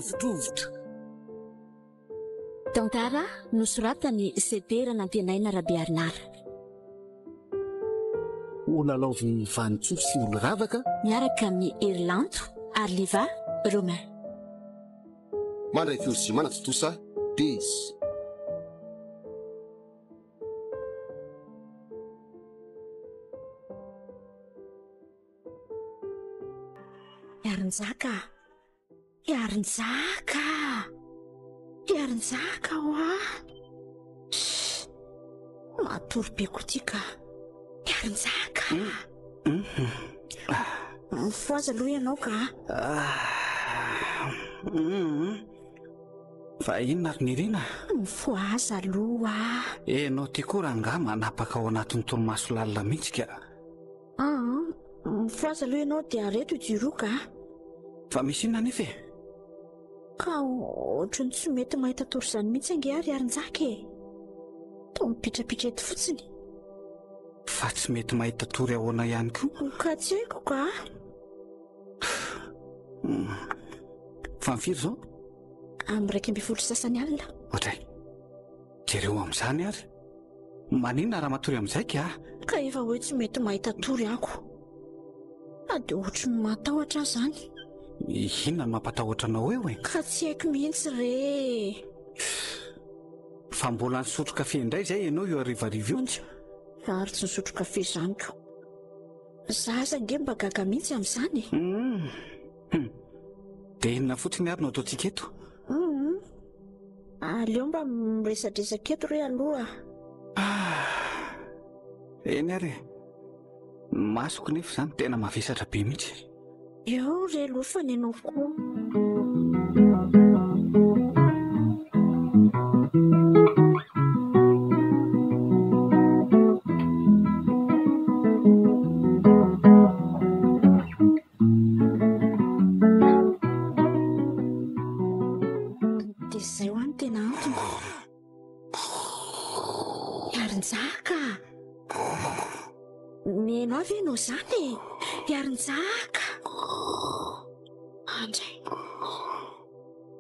rovidrovitra. Tantara nosoratany Sebera nampianaina Rabiarinara. Olalao vanitsory sy olo ravaka miaraka amin'ny Irlanto, Arliva, Romain. Mandray fiozimana totosa Dez. Yarinjaka oa. Matory be koa ty ka. Yarinjaka. Mifoaza aloha ianao ka. Fa inona ary nirina? Mifoaza aloha. Enao ty koa ranga manapaka ao anatin'ny torimaso lalina mihitsy ka. Mifoaza aloha ianao dia areto ijiro ka. Fa misy inona nefa e? Ka ohatrany tsy mety mahita tory izany mihitsy ange ary Yarinjaka e. Toa mipitrapitra eto fotsiny. Fa tsy mety mahita tory ahoana ihany koa. Ka tsy haiko ka. Fa mifiry zao? Amin'ny 2 sasany alina. Ohatray, jereo amin'izany ary. Maninona raha matory amin'izay ka? Ka efa hoe tsy mety mahita tory ako. Dia ohatrany matahotra zany. Inona no mampatahotra anao eo e? Ka tsy haiko mihitsy re. Fa mbola nisotro kafe indray zay ianao io arivariva io. Ary tsy nisotro kafe zany ko. Zaza ange mba gaga mihitsy amin'izany. Dia inona fotsiny ary no ataontsika eto? Aleo mba miresadresaka eto re aloha. Eny ary masoko nefa izany tena mavesatra be mihitsy. Eo re aloha fa ny anao koa. Dia izay ho any tena antony. Yarinjaka. Mihaino avy ianao izany e. Yarinjaka. Andray.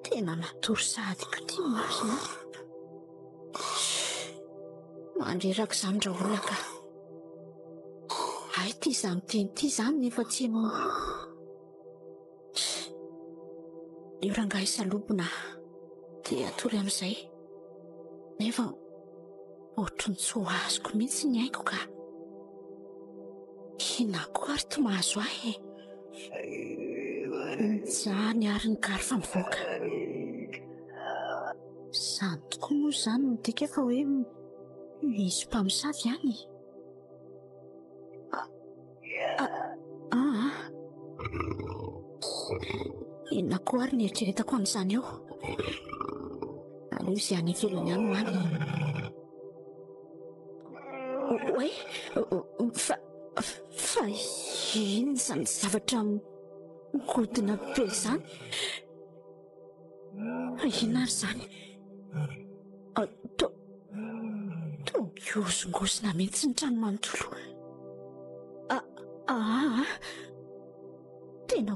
Tena natory sady ko ty masina. Mandreraka izany ndra olona ka. Ay, ty izany teny ty izany nefa tsy hainao. Io rangahy salobona dia atory amin'izay. Nefa ohatrany tsy ho azoko mihitsy ny aiko ka. Inona koa ary tsy mahazo ahy e. Zany ary ny kary fa mivoaka. Izany tokoa moa izany midika fa hoe misy mpamosavy ihany. Inona koa ary ny eritreretako an'izany eo. Aleo izay any ivelany ihany ho any. Oe, fa ino izany zavatra migodina be izany? Inona ary izany? Toa miozongozona mihitsy ny trano manontolo. Tena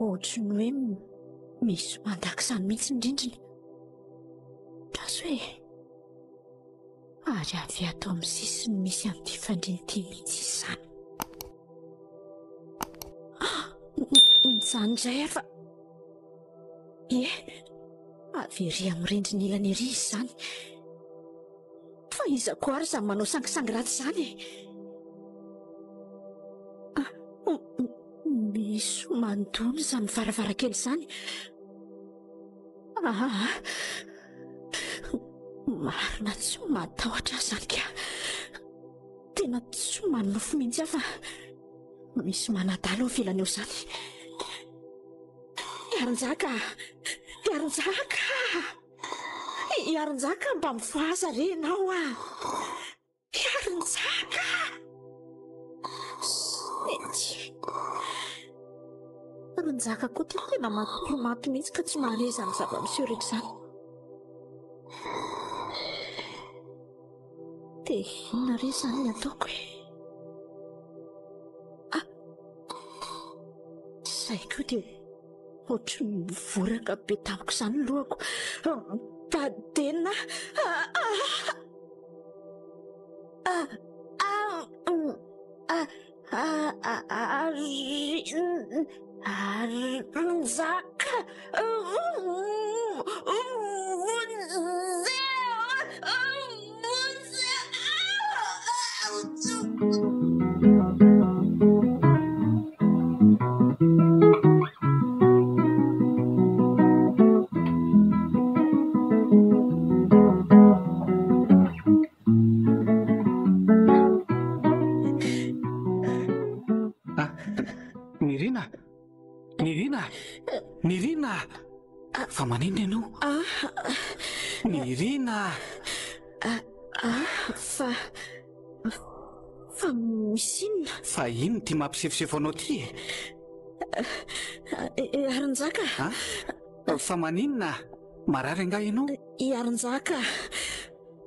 ohatrany hoe misy mandaka izany mihitsy ny rindrina. Traso hoe ary avy ato amin'ny sisiny misy an'ity fandrinity mihitsy izany. Izany indray ary fa avy ery amin'ny rindrina ilany ery izy izany. Fa iza koa ary izany manao sangisangy ratsy izany e. Misy mandono izany varavarakely izany. Marina tsy matahotra izany ka. Tena tsy manofo mihitsy aho fa misy manadalo eo ivelany eo izany. Yarinjaka mba mifoaza re ianao a. Yarinjaka. Yarinjaka koa ty tena maty mihitsy ka tsy mahare izany zava-miseho rehetra izany. Dia inona re izany ny ataoko e? Izay koa dia ohatry mivoraka be tamiko izany lohako. Badena Arinjaka Nirina fa maninona ianao? Nirina fa misy inona? Fa ino ty mampisefosefo anao ty? Arinjaka Fa maninona? Marary angaha ianao? Arinjaka,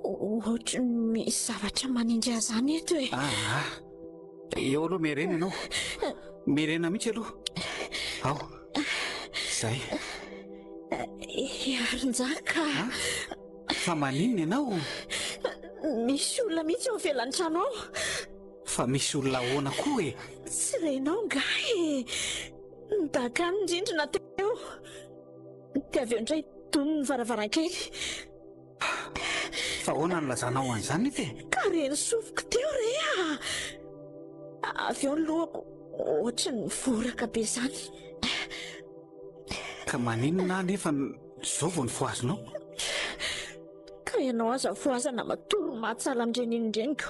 ohatry misy zavatra manindry ahy zany eto e. Eo aloha merena ianao. Merena mihitsy aloha. Ao, izay. Arinjaka, fa maninona ianao? misy olona mihitsy eo ivelan'ny trano ao. Fa misy olona ahoana koa e? Tsy renao nga e, nidaka ny rindrina teo, dia avy eo indray tono ny varavarankely. Fa ahoana no lazanao an'izany ity? Ka reny sofiko teo re avy eo ny lohako ohatry ny voraka be izany. Ka maninona nefa izao vao ny foazonao? Ka ianao aza foazana matoro mahatsala amin'ireny indreniko.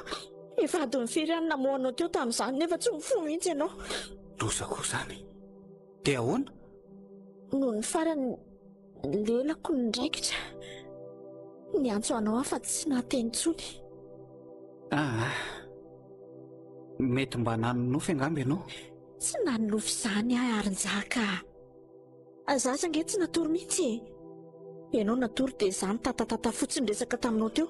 Efa adiny firy any namoanao teo tamin'izany nefa tsy mifo mihitsy ianao. Loza koa izany. Dia ahoana? Noho ny farany lelako ny ndraikitra, niantso anao aho fa tsy nahateny intsony. Mety mba nanonofy angamba ianao? Tsy nanonofy izany ahy Arinjaka. Aza ange tsy natory mihitsy e. Ianao natory dia izany tatatata fotsiny resaka taminao teo.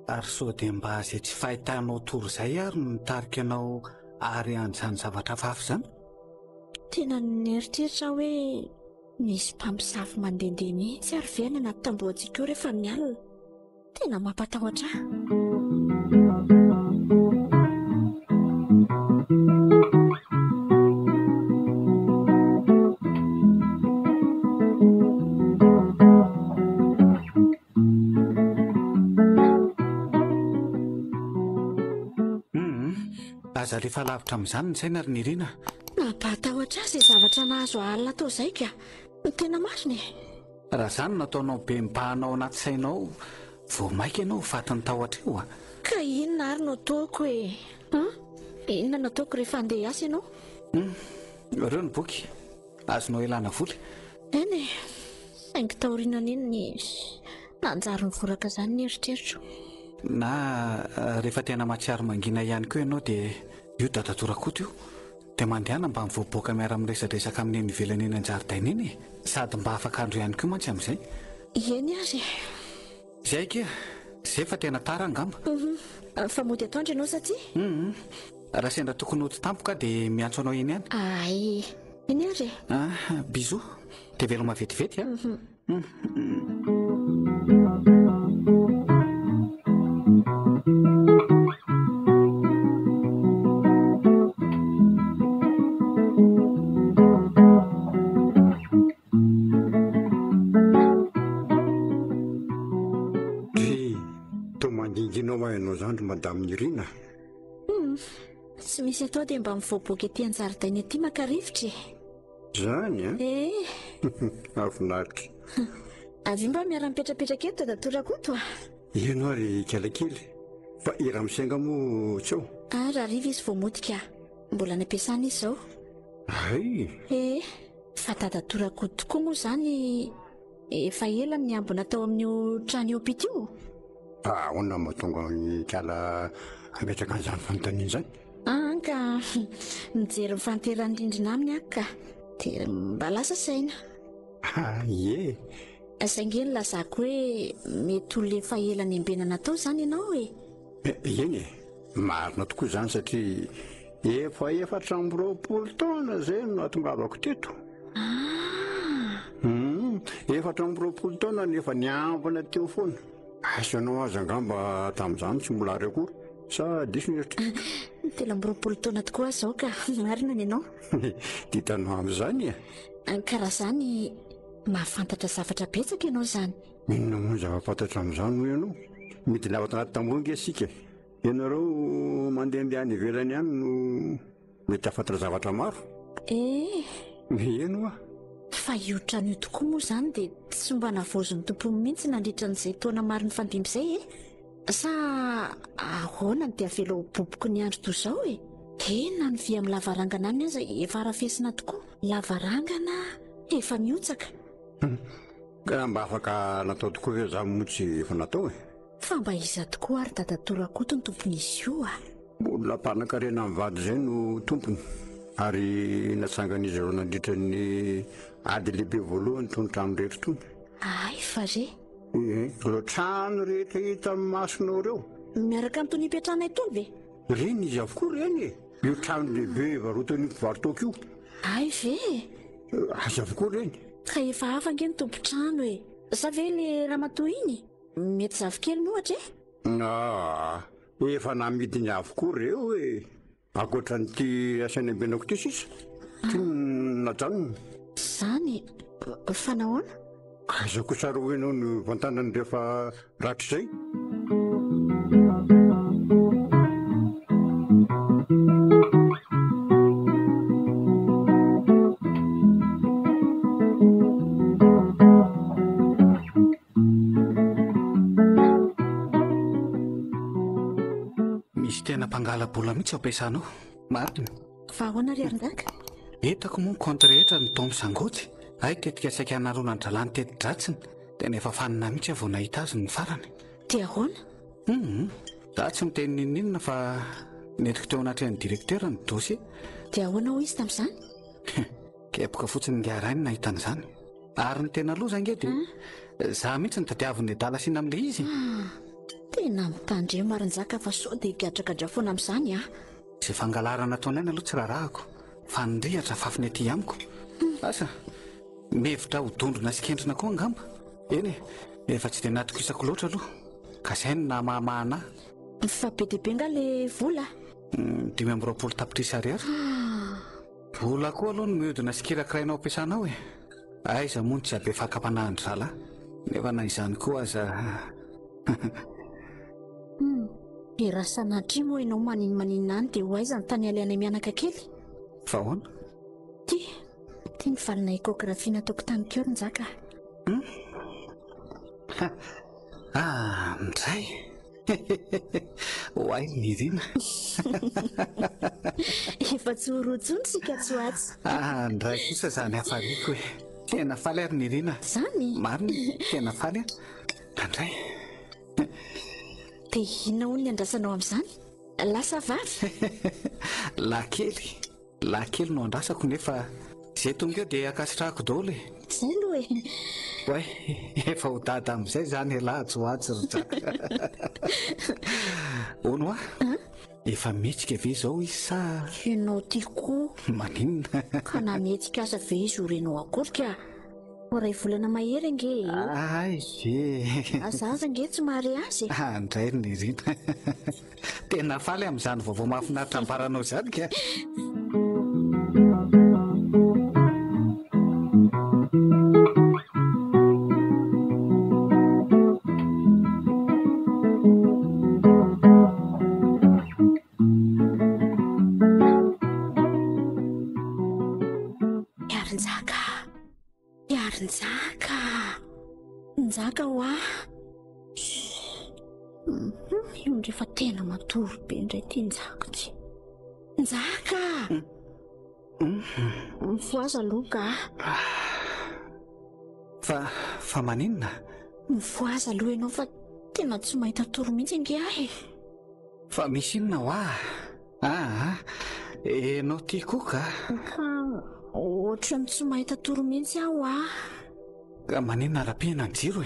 Ary sao dia mba izay tsy fahitanao tory izay ary nitarika anao ary an'izany zavatra hafahafa izany? Tena nieritreritra hoe misy mpamosavy mandehandeha mihitsy ary ve any anaty tamboho-antsika eo rehefa ny alina. Tena mampatahotra ahy. Aza rehefa lavitra amin'izany ny saina ry Nirina. Mampatahotra ahy izay zavatra nahazo alina tao izay ka. Tena marina e. Raha izany nataonao be mibahanao anaty sainao, vao maika ianao vatany tahotra eo Ka inona ary no ataoko e? Inona no ataoko rehefa andeha hiasa ianao? Ireo ny boky azonao ilana voly. Eny e, saingy taoriana iny ny nanjary mivoraka izany ny eritreritro. Na rehefa tena mahatsiaro mangina ihany koa ianao dia io dadatorakoto io dia mandehana mba mivoaboaka miara miresadresaka amin'ny eny ivelany eny an-jaridaina eny e, sady mba afaka andro ihany koa mantsy amin'izay. Eny azy. Izay kia, izay fa tena tara angamba. Fa mody atoandro ianao satria? Raha sendra tokony ho tampoka dia miantso anao eny ihany. Ay, eny azy. Bisous, dia veloma vetivety Mandinginao mahainao zany Madame Nirina. Tsy misy atao dia mba mivoaboaka ety an-jaridaina ety maka-rivotra. Zany Afinaritra. Avy mba miara-mipetrapetraka eto dadatorakoto Ianao ry kialakely. Fa ira misainga moa tsy eo? Raha riva izy vao modika. Mbola nampiasana izy izao. Fa dadatorakoto tokoa moa izany efa ela ny ambona tao amin'io trano io pity io. Ahoana mahatonga ny kiala ametraka an'izany fanontaniana izany? Ka mijery mifanteran'ny rindrina aminy aho ka dia mba lasa saina. Saingy eny lazako hoe mety olona efa ela ny ambenana tao izany ianao e. Eny e, marina tokoa izany satria efa 420 taona izay no natongavako teto. 4 taona nefa niambana teo foana. Asanao azy angamba tamin'izany tsy mbola ary akory sa diso ny heritry. Telo amby 20 taona tokoa zao ka marina ny ianao. Ditanao amin'izany Karaha zany mahafantatra zavatra betsaka ianao zany. Inona moa zava-fantatra amin'izany ho ianao? Mety lavaka anaty tamboho nge isika. Ianareo mandehandeha any ivelany ihany no mety hafantatra zavatra maro. Eno Fa io trano io tokoa moa zany dia tsy mba navozin'ny tompony mihitsy nandritra n'izay taona mariny fandimby izay sa ahoana dia avela boboky ny andro toy izao na ny vy amin'ny lavarangana any aza efa arafesina tokoa. Lavarangana efa miotsaka. Ka mba afaka natao tokoa ve za motsy efa natao Fa mba iza tokoa ary dadatorakoto ny tompon'izy io Olona mpanan-karena amin'ny vady izay no tompony ary natsangan'izy ireo nandritra ny ady lehibe voalohany tony trano rehetra tony. Ay fa re ireo trano rehetra hita amin'ny masonao ireo miaraka amin'ny tony hipetrahana itony ve? Reny izy avokoa reny io trano lehibe varotany mpivarotaoko io. Ay ve azy avokoa reny. Ka efa hafa nge ny tompo-trano sa ve le ramatoa iny mety zavikely nohatra efa namidiny avokoa reo akoatra nyty asainy ambenako ty sisa ty najanony zany fa nahoana? Aizako tsara hoenao ny vantanany rehefa ratr' izay. Misy tena mpangala-bola mihitsy ampiasanao marina. Fa ahoana ry Arindaka? Etako moa ny compte rehetra ny tao misangotsy. Ay tetika saika hanarona ny dralany teti-dratsiny dia nefa fanina mihitsy vao nahita azy ny farany. Dia ahoana? Za tsy miteny ninninona fa netiko teo anatrehan'ny direktera ny dosie. Dia ahoana ho izy tamin'izany? Kepoka fotsiny ngiarainy nahitana izany. Ary ny tena loza nge dia za mihitsy ny tadiavin'ny dalasina amin'ilay izy. Tena mitandre Marinjaka fa sao dia higadragadra foana amin'izany Izay fangalarana ataonay aloha tsy rarahako fa nirihatra fafiny aty amiko. Asa mevitra hodondrona sy kendrina koa angamba. Eny efa tsy dia natoko isako loatra aloha ka izay no nahamahamahana. Fa be dia be nga le vola 520 tapitrisa ariary. Vola koa aloha no mihodina sy kirakirainao ampiasanao aiza moa tsy abe fakapanahandry zala nefa na izany koa aza. Raha sanatria moa ianao maninina any dia ho aiza ny tany aliana mianaka kely? Fa ahoana? Ty mivalina ekografia nataoko tany keo Njaka. Ndray hoay nirina. Efa tsy horotsony sika tsy hoatsy. Ndray kosa zany hafariako tena faly ary nirina. Zany marina tena faly ndray. Dia inona hono ny andrasanao amin'izany? Lasa vavy? Lahy kely no andrasako nefa izay tonga eo dia akasitrahako daholo Zay aloha Way efa ho dada amin'izay zany lahatsy hoatsy ryjaka. Ono efa mihetsika ve izao izy sa? Ianao tiako maninona? Ka nametsika asa ve izy ho renao akory ka ray volana mahery nge ay ve azaza nge tsy mahare azy ndray nirina. Tena faly amin'izany vaovao mahafinaritra ambaranao zany ka. Njaka hoa io rehefa tena matory be indray ty Njaka ty. Njaka mifoaza aloha fa maninona? Mifoaza aloha ianao fa tena tsy mahita toro mihitsy nge ahy. Fa misy inona hoa? Enao ty koa ka ohatrany tsy mahita toro mihitsy aho ka maninona ara-pihana ny jiro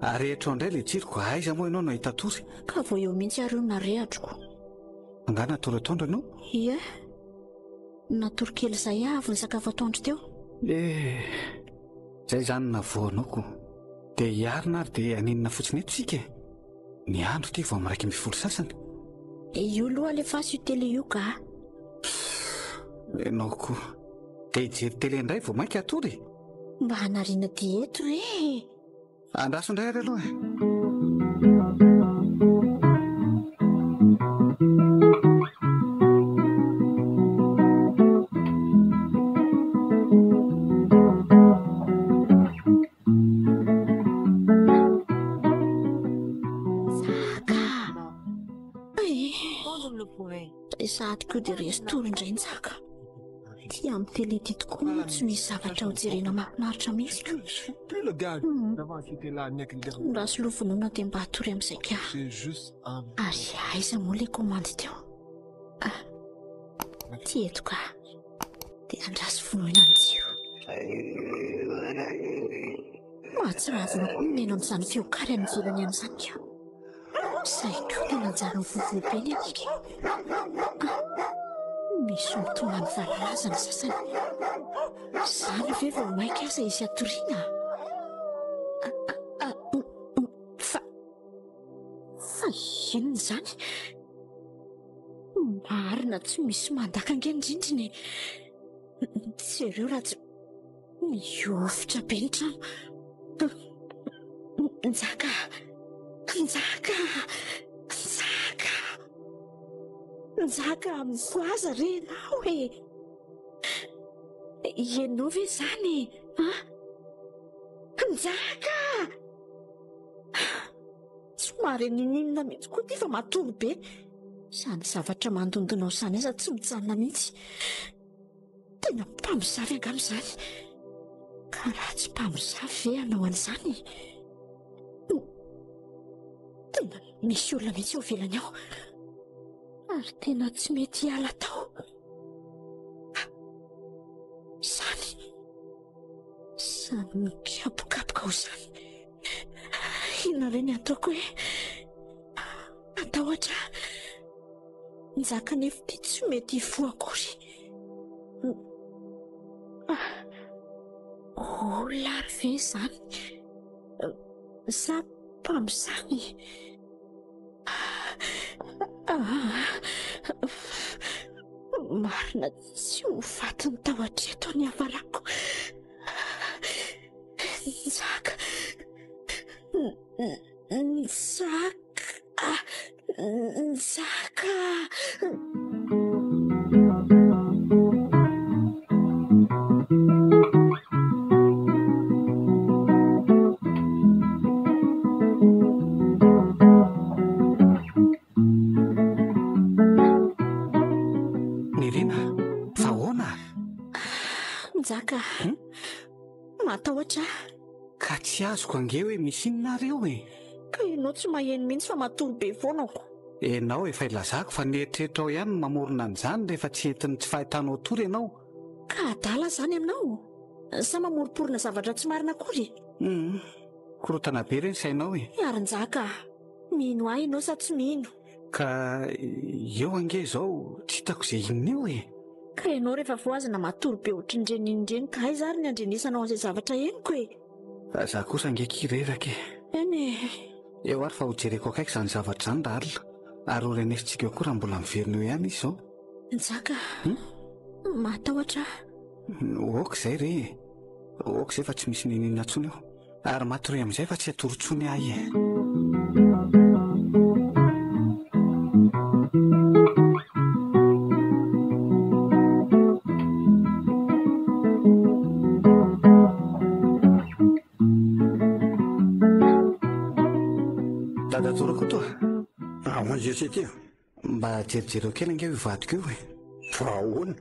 ary etrao indray le jiroko aiza moa ianao no ahita tory? Ka vao eo mihitsy ary io narehatroko. Angana tory atoandro ianao? Ie natory kely izay avy ny sakafo atoandro teo. zay zany navoanako dia hiarina ary dia aninona fotsiny eto sika ny andro ty vao miraiky mifolo sasany io aloha le fasy io tele io ka ianao koa dia hijery tele indray vao mainka atory mba hanariana ty eto re andraso indray ary aloha sady koa dia restoro indray ntsaka ty amin'ny tele ty tokoa tsy misy zavatra ho jerena mahafinaritra mihitsy raso loha vonoana dia mba hatory amin'izay ka ary aiza moa ilay komandy teo ty eto ka dia andraso vonoina anjio mahatsiravina koa mino amin'izany fiokary any velany amin'izany ka izay koa dia nanjary ny vovobe ny anika misy mitona ny valalazana sasany izany ve vao maika aza izy atoriana fa inona izany marina tsy misy mandaka angenindrindriny tsy ireo raha tsy miofitra be ny trano njaka mivoaza renao e ianao ve zany njaka somary ninina mihitsy koa ty fa matory be izany zavatra mandondonao izany aza tsy mijanona mihitsy tena mpamosavy angam'izany ka raha tsy mpamosavy ve anao an'izany tena misy olona mihitsy eo velany aho ary tena tsy mety hiala tao izany mikapokapoka ho izany inona re ny ataoko hoe atahotra njaka nefa ty tsy mety hifoakory olary ve izany sa mpamosavy marina tsy ho faty ny tahotra eto ny havarako njaka matahotra ka tsy azoko ange hoe misy inonareo e ka ianao tsy maheno mihitsy fa matory be foanako ianao efa ilazako fa nieritreritr ao ihany no mamorona an'izany rehefa tsy entiny tsy fahitanao tory ianao ka adala izany aminao sa mamoriporina zavatra tsy marina akory korotana be reny sainao e ary-njaka mino ahy ianao sa tsy mino ka eo ange izao tsy hitako izay inona eo e ka ianao rehefa voazana matory be ohatr'indreninindreny ka aiza ary ny andrenisanao an'izay zavatra henoko e za kosa angeky reraka eny eo ary fa ho jereko akaiky izany zavatra izany raha alina ary ho renesitsika eo koa raha mbola miverina eo ihany izy izao njaka matahotra oka izay re oka izay fa tsy misy ninina ntsony eo ary matory amin'izay fa tsy atorontsony ahy e dadatorako toa manjery ty mba jerijereo kely ange ho ivadiko eo e fa ahoana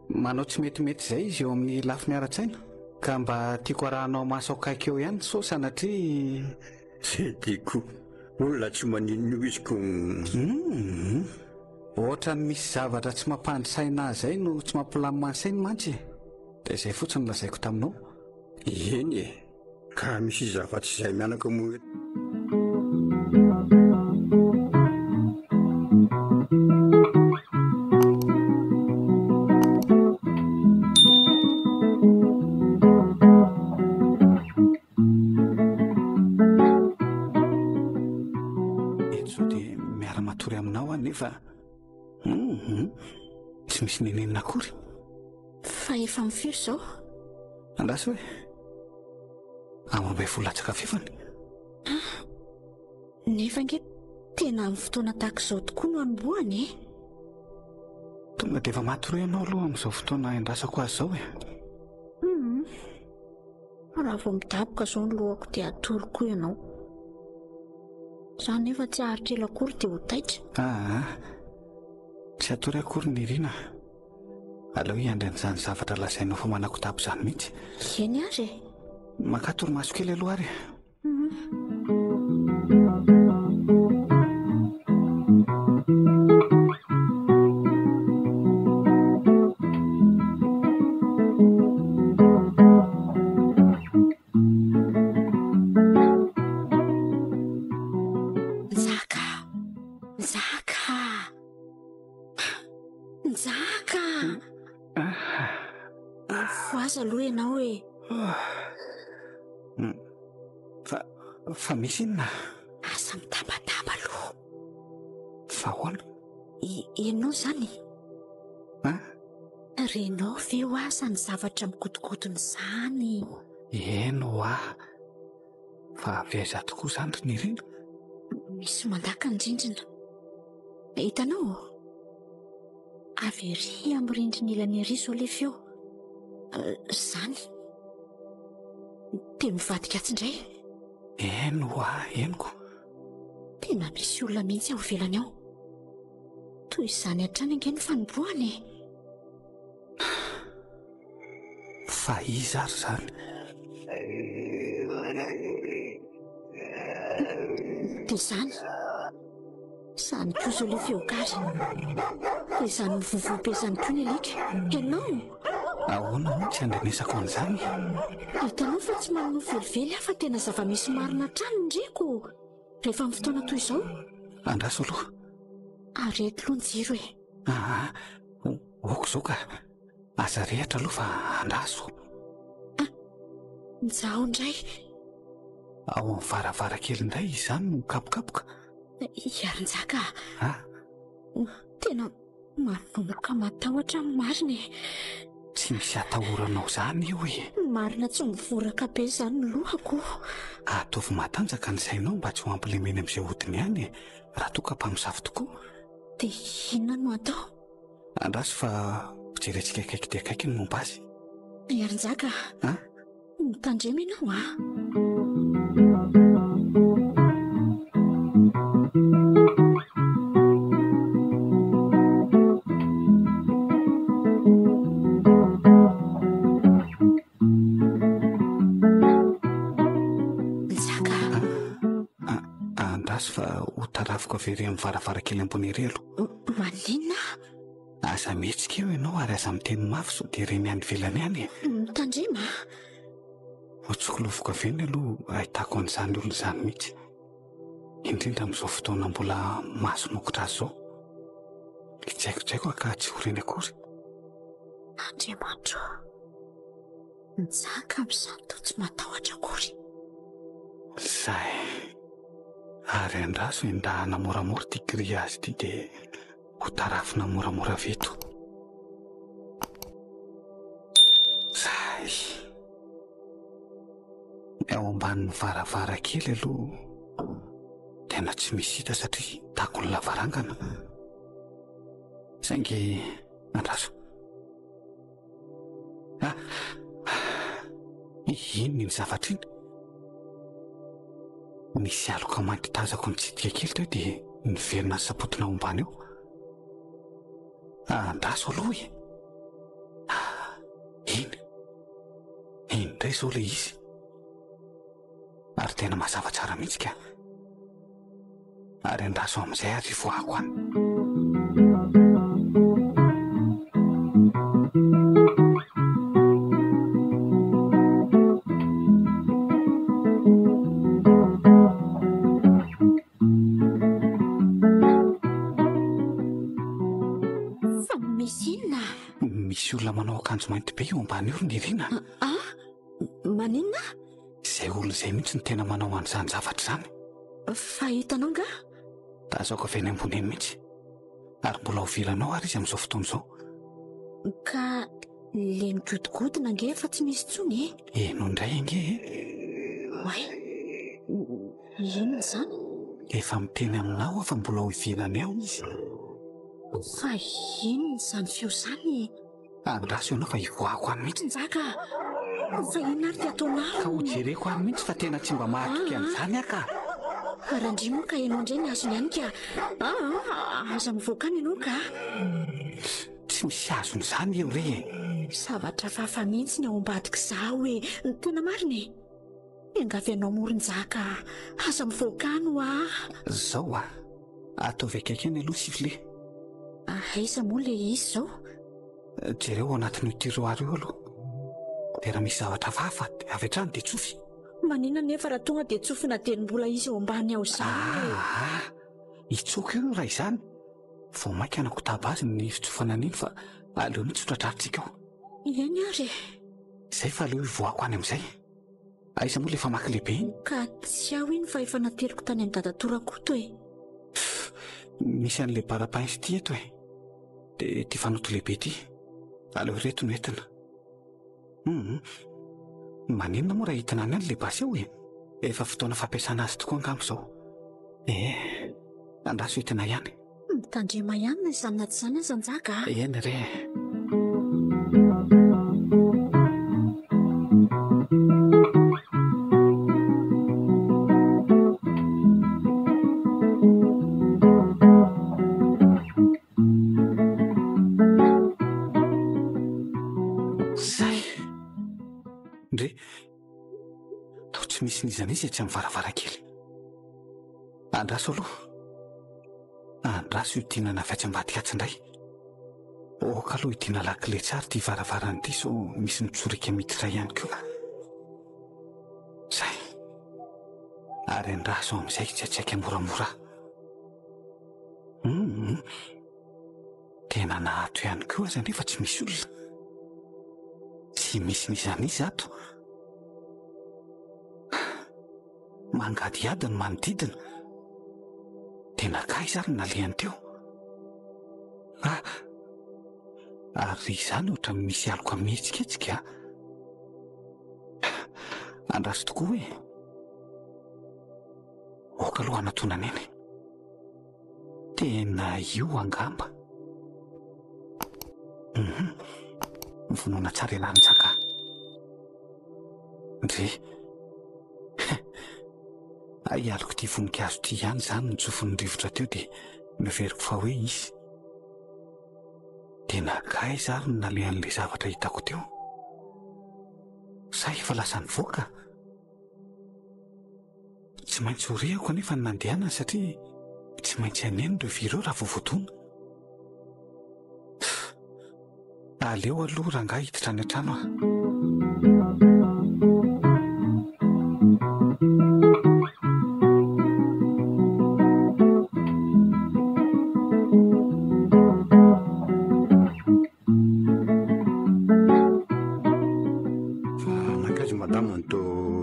manao tsy metimety izay izy eo amin'ny lafy miara-tsaina ka mba tiako arahanao maso akaiky eo ihany so sanatria tsy tiako olona tsy maninona io izy ko ohatra ny misy zavatra tsy mampandrisaina azy zay no tsy mampilamina-sainy mantsy dia izay fotsiny lazaiko taminao eny e ka misy zavatsy izay mianaka moa eto mety zao dia miara-matory aminao nefa tsy misy nenenina akory fa efa mifio zao. andasy hoe amabay folatsaka fefany nefa nge tena amin'ny fotoana tahaka izao tokoa no anomboany. tonga dia efa maty ro ianao aloha amin'izao fotoana andrasako azy zao raha vao midaboka zao ny lohako dia atory koa ianao. Za nefa tsy aharitra ela akory dia ho taitra. tsy atory akory ny Irina. aleo hiandry an'izany zavatra lazainao fa manako dabo izany mihitsy. Eny ary makatory maso kely aloha ary. Voaza aloha ianao e. Fa misy inona? Asa mitabataba aloha. Fa hoana? Ianao zany? Renao ve ho asa ny zavatra mikotokodona izany? Eno fa avy aiza tokoa izany ry Irina? Misy mandaka ny rindrina. Hitanao? Avy ery amin'ny rindrina ilany ery zao le feo. Zany dia mivadika atsindray. Eno eniko. Tena misy olona mihitsy ao ivelany ao. Toy izany hatrany ange ny fanombohany. Fa iza ary zany? Dia izany koa zao le feokary. Dia izany mivovobe izany koa ny alika. Ianao ahoana mihitsy andrenesako an'izany? Hitanao fa tsy manana velively fa tena zava-misy marina hatrany ndreko rehefa amin'ny fotoana toy izao. Andraso aloha. Arety aloha ny jiro e. Oko izao ka aza rehatra aloha fa andraso. Nzaho indray. Ao amin'ny varavarakely indray izany no kapokapoka. Iarin-jaka. Tena manomboka matahotra amin'ny marina e. Tsy misy atahoranao izany io e. Marina tsy mivoraka be izany ny lohako. Ataovy matanjaka ny sainao mba tsy ho ampilemeny amin'izay hodiny ihany raha toa ka mpamosavy tokoa. Dia inona no atao? Andraso fa fijerentsika akaiky dia akaiky ny momba azy. Iarin-jaka. Mitandrema ianao fa ho tarafiko avery amin'ny varavarakely ambony ery aloha. Maninona? Aza mihetsika eo ianao ary aza miteny mafy sao dia ireny any ivelany any. Mitandrema? Ho tsikoloviko aveny aloha ahitako an'izany olona izany mihitsy. Indrindra amin'izao fotoana mbola maso mokotra azy zao. Hitsaiko ka tsy horeny akory. Andriamanitra, nitsaka amin'izany toa tsy matahotra akory. Zay. Ary andraso endahana moramora ty grillage ty dia ho tarafina moramora veto. Zay. Ao ambanin'ny varavarakely aloha tena tsy misy hita satria tako ny lavarangana. Saingy andraso. Ino ny zavatra iny? Misy aloka mainty tazako nitsidika kely teo dia niverina ny sapotina ao ambany eo. Andraso aloha e. Iny indray izao ilay izy. Ary tena mazava tsara mihitsy ka. Ary andraso amin'izay ary voako any. Misy olona manao akanjo mainty be eo ambany eo ny Irina. Maninona? Izay olona izay mihitsy ny tena manao an'izany zavatra izany. Fa hitanao nga? Tazako avy eny ambony eny mihitsy. Ary mbola ho vilanao ary izy amin'izao fotoana izao. Ka le migodingodina ange fa tsy misy tsony Eno indray ange Oay, inona izany? efa miteny aminao fa mbola ho ivilana eo izy. Fa inona izany feo izany? Andraso ianao fa hivoahako any mihitsy. Njaka, fa inona ary ty ataonao? Ka ho jereko any mihitsy fa tena tsy mba mahatoky an'izany aka. Arandry moa ka ianao indray ny azony ihany ka. Aza mivoaka any ianao ka. Tsy misy azon'izany eo re. Zavatra fafa mihitsy ny ao ambadika izaho hoe tena marina e. Engavy ianao Moronjaka, aza mivoaka any Zao ataovy akaiky any aloha sifle. Aiza moa le izy izao? Jereo ao anatin'io tiroara io aloha. Dia raha misy zavatra fafa avy hatrany dia tsofy. Maninona nefa raha tonga dia tsofina tenim-bola izy eo ambany ao izany. Itsoko io raha izany. Vao mainka anako tabazy ny fitsofana an'iny fa aleo ny tsotradraritsika ao. Eny ary. Izay fa aleo hivoahako any amin'izay. Aiza moa le famaky lehibe iny? Ka tsy aho iny fa efa nateriko tany amin'ny Dadatorakoto e. Misy an'ilay bara-painsy ity eto e. Dia ty fanoto lehibe ity. Aleo reto no entina. Maninona moa raha hitina any le basy eo e. Efa fotoana fampiasana azy tokoa angamba izao. Andraso entina ihany. Mitandrema ihany na izany na tsy izany aza Njaka. Eny re. Misy nizana izy tsy amin'ny varavarankely. Andraso aloha. Andraso io tinana avy atsy ambadika atsindray. Ka aloha itina lakile tsara ty varavarana ity so misy mitsorika miditra ihany koa. Zay. Ary andraso amin'izay tsy atsaiky moramora. Tena nahato ihany koa aza nefa tsy misy olona. Tsy misy nizana izy ato. Mangady adiny manodidina. Tena ka izany nalehany teo. Ary izany ohatra misy aloko mihetsiketsiky Andraso tokoa hoe. Oka aloha anatonana eny. Tena io angamba. Vonoina tsara ialany Njaka. Ndre. Ialoko ty voninkazo ty ihany izany ny tsofin'ny rivotra teo dia noveriko fa hoe izy. Tena kay izany nalehan'ilay zavatra hitako teo. Say efa lasa nivoaka. Tsy maintsy horehako anefa ny nandehanana satria tsy maintsy aneny ireo vireo raha voavoatona. Aleo aloha rangahy hiditra any an-trano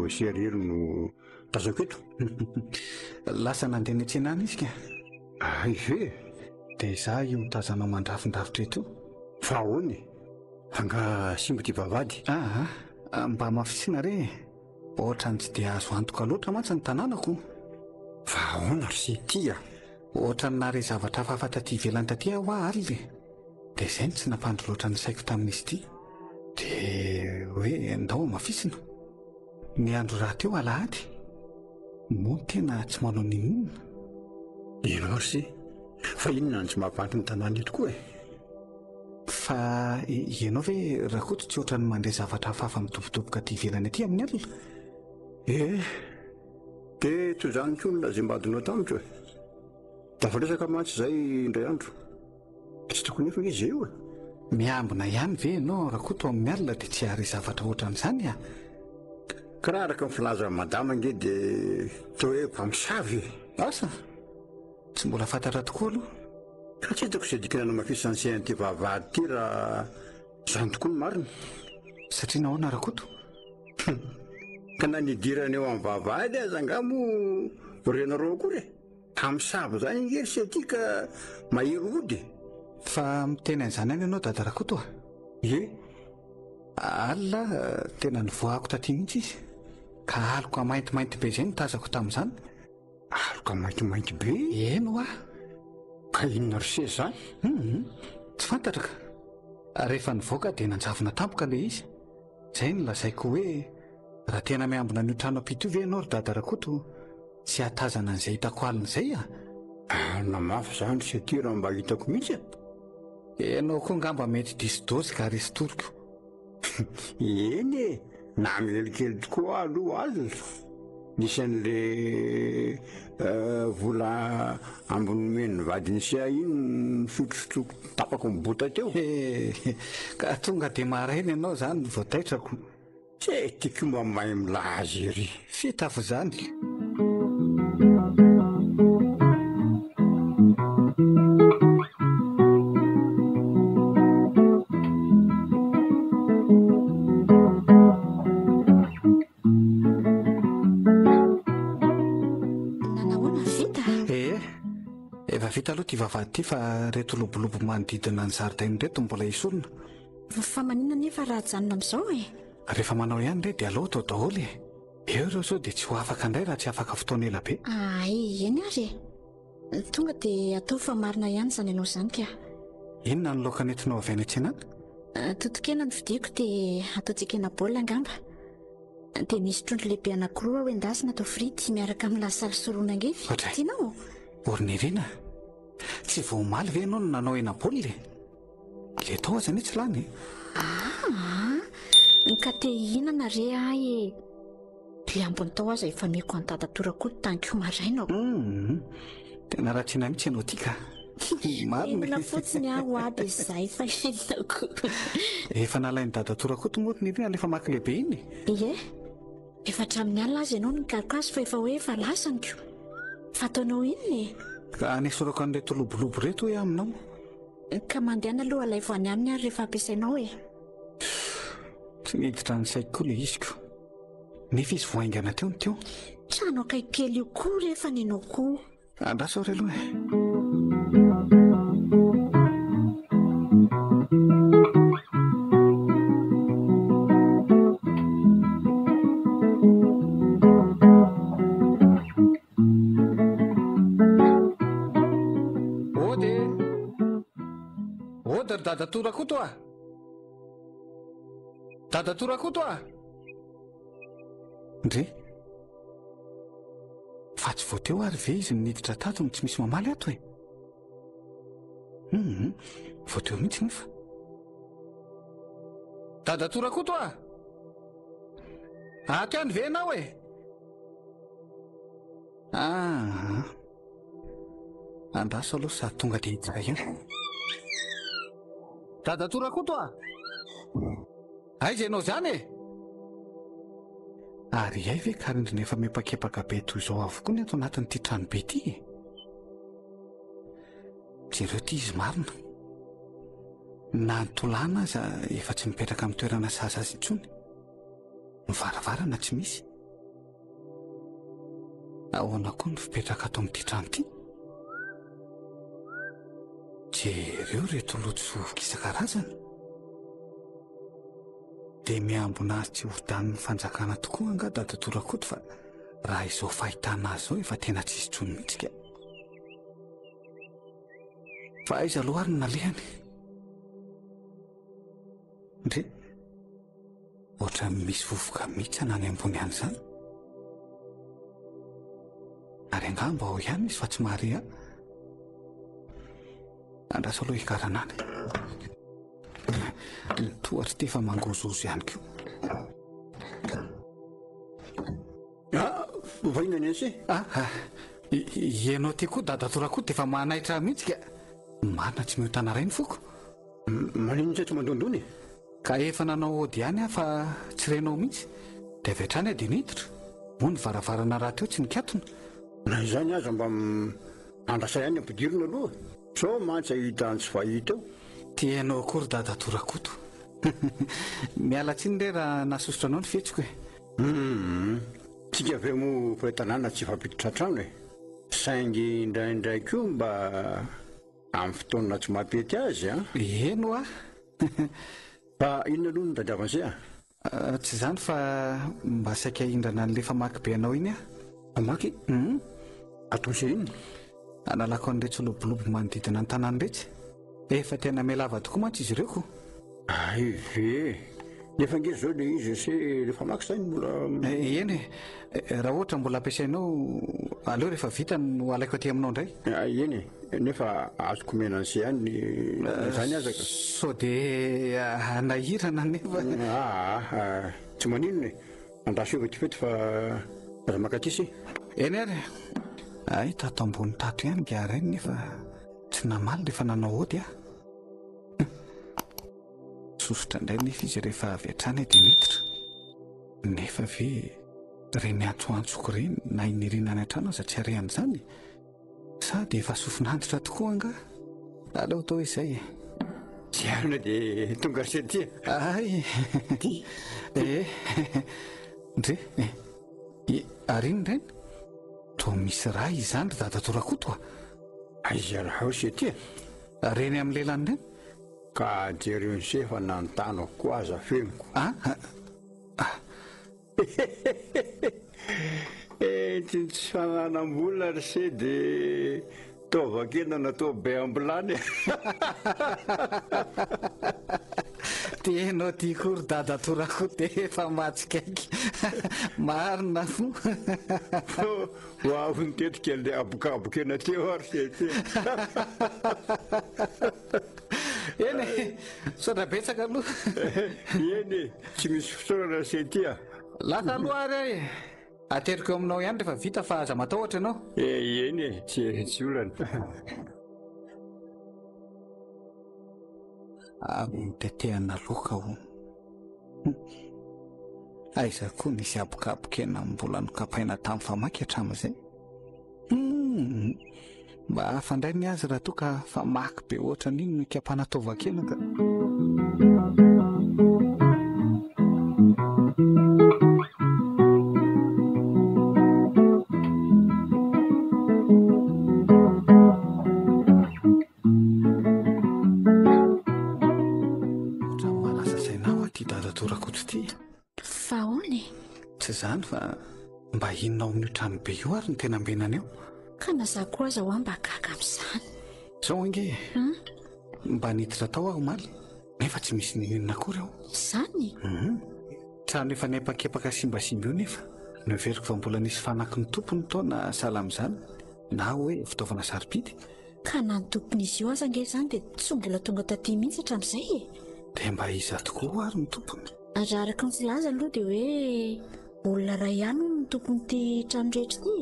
Serery no tazako eto. Lasa nandeha ny antsenana izy ka. Ve? Dia izaho io mitazana mandrafindrafitra eto. Fa ahoany? Anga simba ty vavady. Mba mafisina re. Ohatra ny tsy dia azo antoka loatra mantsy ny tanànako. Fa ahoana ry sy tia? Ohatra ny nare zavatra fafa taty ivelany taty aho ary le. Dia izay tsy nampandry loatra ny saiko tamin'izy ity. Dia hoe ndao mafisina. Ny andro raha teo alahady. Moa tena tsy manao ninona. Ino ary sy? Fa inona ny tsy mahampantry ny tanàna eto koa e? Fa ianao ve rakoto tsy ohatra ny mandray zavatra fafa midobodoboka ty ivelany aty amin'ny alina? Dia toy izany koa ny lazim-badinao tamiko e. Dafa resaka mantsy izay indray andro. Tsy tokony efa izy eo e. Miambina ihany ve ianao rakoto amin'ny alina dia tsy hary zavatra ohatran'izany Ka raha araka ny filazan'ny madama nge dia toa hoe mpamosavy. Asa? Tsy mbola fantatra tokoa aloha. Ka tsy hitako izay dikana namafisany sain'ity vavahady ity raha izany tokoa ny marina. Satria nahoana rakoto? Ka na nidirana eo amin'ny vavahady aza angamo renareo akory e. Tamsabo zany ngery sy aty ka mahery ody. Fa miteny an'izany any ianao dadarakoto a? Ie, Alina tena nivoahako taty mihitsy izy. Ka aloko maintimainty be izay nitazako tamin'izany. aloka maintimainty be. Eno a? Ka inona ry se zany? Tsy fantatra ka. Rehefa nivoaka dia nanjavona tampoka le izy. Izay nolazaiko hoe raha tena miambina ny trano ampito ve ianao ry dadarakoto, tsy hatazana an'izay hitako alina izay a? Namafy zany sy aty raha mba hitako mihitsy a. Ianao koa ngamba mety disidosy ka resy toroko. Eny e, na milelikely tokoa aloha alina. Nisan'le vola ambony meny vadiny sy iny nisotrosotroko tapako mibota teo. Ka tonga dia maraina ianao zany no voataitrako. Tsy tiako mba mahay milaza ery. Fitafo zany. Vita aloha ty vavahady ty fa reto lobolobo manodidina ny zaridaina reto mbola isorona. Fa manina nefa raha janona amin'izao e? Rehefa manao ihany re dia aloha atao daholo e. Eo ireo zao dia tsy ho afaka indray raha tsy afaka fotoana ela be. Eny ary e. Tonga dia atao fa marina ihany zany ianao zany ka. Inona ny laoka nentinao avy any an-tsenana? Totokena ny vidiako dia ataontsika hena baolina angamba. Dia misy trondro lehibe anankiroa ho endasina atao frity miaraka amin'ny lasary soroana angefy. Tianao? Ornirina, tsy voamaly ve ianao no nanao hena baolina? Le tao aza ny tsy lany. Ka te hihinana re ahy e. Le ambony tao aza efa meko any dadatorakoto tanko maraina. Tena ratsiana mihitsy ianao ty ka. Marina. Ena fotsiny aho aby izay fa hitako. Efa nalainy dadatorakoto moa Ornirina lefa maky lehibe iny. Ie, efa hatramin'ny alina azy ianao nikarokazo fa efa hoe efa lasaniko. Fa ataonao inona e? Ka anesorako an'ireto lobolobo reto hoe aminao. Ka mandehana aloha alay voany aminy ary rehefa ampiasainao e. Tsy miditra ny saiko koa le iziko. Nefa izy voaingana teo ny teo. Trano akaiky kely io koa rehefa ninao koa. Andraso ry aloha e. Dadatorakoto a! Dadatorakoto a! Ndre? Fa tsy voateo ary ve izy niditra tato no tsy misy mamaly ato e? Voateo mihitsy nefa. Dadatorakoto a! Ato ihany ve ianao e? Andraso aloha sady tonga dia hiditra ihany. Dadatorakoto a! Aiza ianao zany e? Ary ay ve karindrina efa mepakepaka be toy izao avokoa ny ato anatin'ity trano be ity e? Jereo ty izy marina. Na ntolana aza efa tsy mipetraka amin'ny toerana saza azy intsony. Mivaravarana tsy misy. Ahoana koa ny fipetraka ato amin'ity trano ity? Jereo reto lojo isan-karazany. Dia miambona azy tsy hodan'ny fanjakana tokoa anga dadatorakoto fa raha izao fahitana azy zao efa tena tsisy tsony mihitsy ka. Fa aiza aloha ary ny nalehany? Ndre ohatra misy vovoka mihitsy anany ambony any izany. Ary angamba ao ihany izy fa tsy mahare ahy. Andraso aloha hikaranany. Tohatry tefa mangozozo ihany koa. Vainany ese? Ianao ty koa dadatorakoto dia efa manaitra mihitsy ka. Marina tsy mihontana ray ny foko. Manino tsy mandondony? Ka efa nanao ody ihany aho fa tsy renao mihitsy. Dia avy hatrany dia niditra. Moa ny varavarana raha teo tsy nikatona. Na izany aza mba andrasa ihany ampidirina aloha. So mantsy ahita ny tsy fahita eo. Tianao akory dadatorakoto. Miala tsiny re raha nasosotra anao ny fihetsiko e. Tsika avy mo fahitanana tsy fampiditra trano e. saingy indraindray koa mba amin'ny fotoana tsy mampety azy a eno a fa inona aloha notadiavan'izay tsy zany fa mba saika hindrana n'le famaky be anao iny a famaky atao izay inona analako an'iretsy lobolobo manodidina ny tanàny iretsy efa tena mialava tokoa mantsy izy ireo ko ay ve nefa ngery zao le izy se le famaky zany mbola eny raha ohatra mbola ampiasainao aleo rehefa vita no alaiko aty aminao indray eny nefa azoko mena an'izay ihany zany azaka so dia nahirana nefa tsy maninona andraso eva ty fety fa raha makatisy eny ary ay tato ambony tato ihany giarainy nefa tsy namaly rehefa nanao ody a sosotra indray nefa izy rehefa avy hatrany dia miditra nefa ve reny antsoantsoko reny na inirinany hatrano aza tsy arehan' izany sady efa sofinanditra tokoa anga aleo tao izay tsy arona dia tonga rysetya ay ndre ariny ireny to misy raha izany ry dadatorakoto a aiza raha o setya reny amin'ny lelany ireny ka jereo nse fa nanontanako koa aza feniko tsy fananam-bolona ry se dia taovakena natao be ambolany tianao ty kory dadatorako dia efa matsikaiky marina fo ho avy nitetika le abokabokena teo ary sety eny sodra betsaka aloha eny tsy misy fotoana setya laka aloha ary ay ateriko aminao ihany rehefa vita fa aza matahotra ianao eny tsy olana mitetehana loka ho aiza koa nisy abokabokena mbola nokapaina tamin'ny famaky hatramin'izay mba hafandray ny azy raha toa ka famaky be ohatra n'iny no ikapanatovakena ka tsy zany fa mba hinonao amin'io trano be io ary ny tena mbenana eo ka naza koa aza ho a mba gaga amin'izany zao ange mba niditra tao aho maly nefa tsy misy ninona akory aho izany trano efa niapakepaka simbasimba io nefa noveriko fa mbola nisy fanaky ny tompony taona sala amin'izany na hoe fitaovana sarobidy ka na ny tompony izy io aza nge izany dia tsy mbola tonga taty mihitsy hatramin'izay dia mba iza tokoa ary ny tompony raha araka ny filaza aloha dia hoe olona ray ihany no tompony ty trano rehetra ty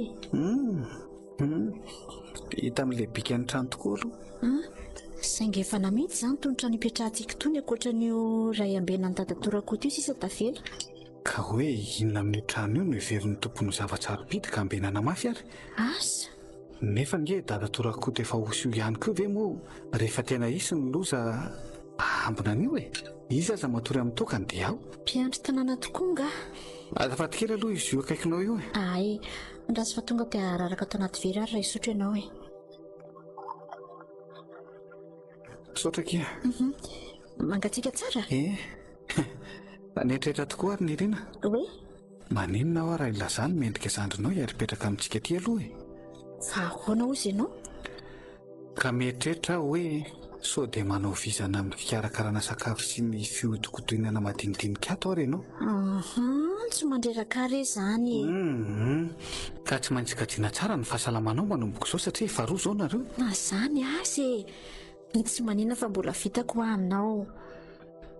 hita amin'le bika ny trano tokoa aloha sainga efa namitsy izany tony trano ipetrahantsika tony ankoatra n'io ray ambena ny dadatorakoto io sisa tavela ka hoe inona amin'io trano io no iverin'ny tompony zava-tsarobidy ka ambenana mafy ary asa nefa nge dadatorakoto efa osy io ihany koa ve moa rehefa tena isy ny loza ambina an'io izy aza matory amin'ny tokany dia aho mpiandry tanàna tokoa nga azafatikely aloha izy io akaikinao io ay andrasy fa tonga dia araraka tao anaty very ary raha isotro ianao sotra kia mangatsika tsara netretra tokoa ary nirina hoe maninona aho raha ilazany mendrika zandrinao iary-petraka amintsika ty aloha fa ahoana ozy ianao ka mieritreritra aho hoe so dia manao vizana amin'ny fikarakarana sakafo sy ny fihodikotoinana madinidinika ato ary ianao tsy mandreraka re zany ka tsy maintsy kajiana tsara ny fahasalamanao manomboko zao satria efa roa zao nareo na zany asy tsy manina fa mbola vitako aminao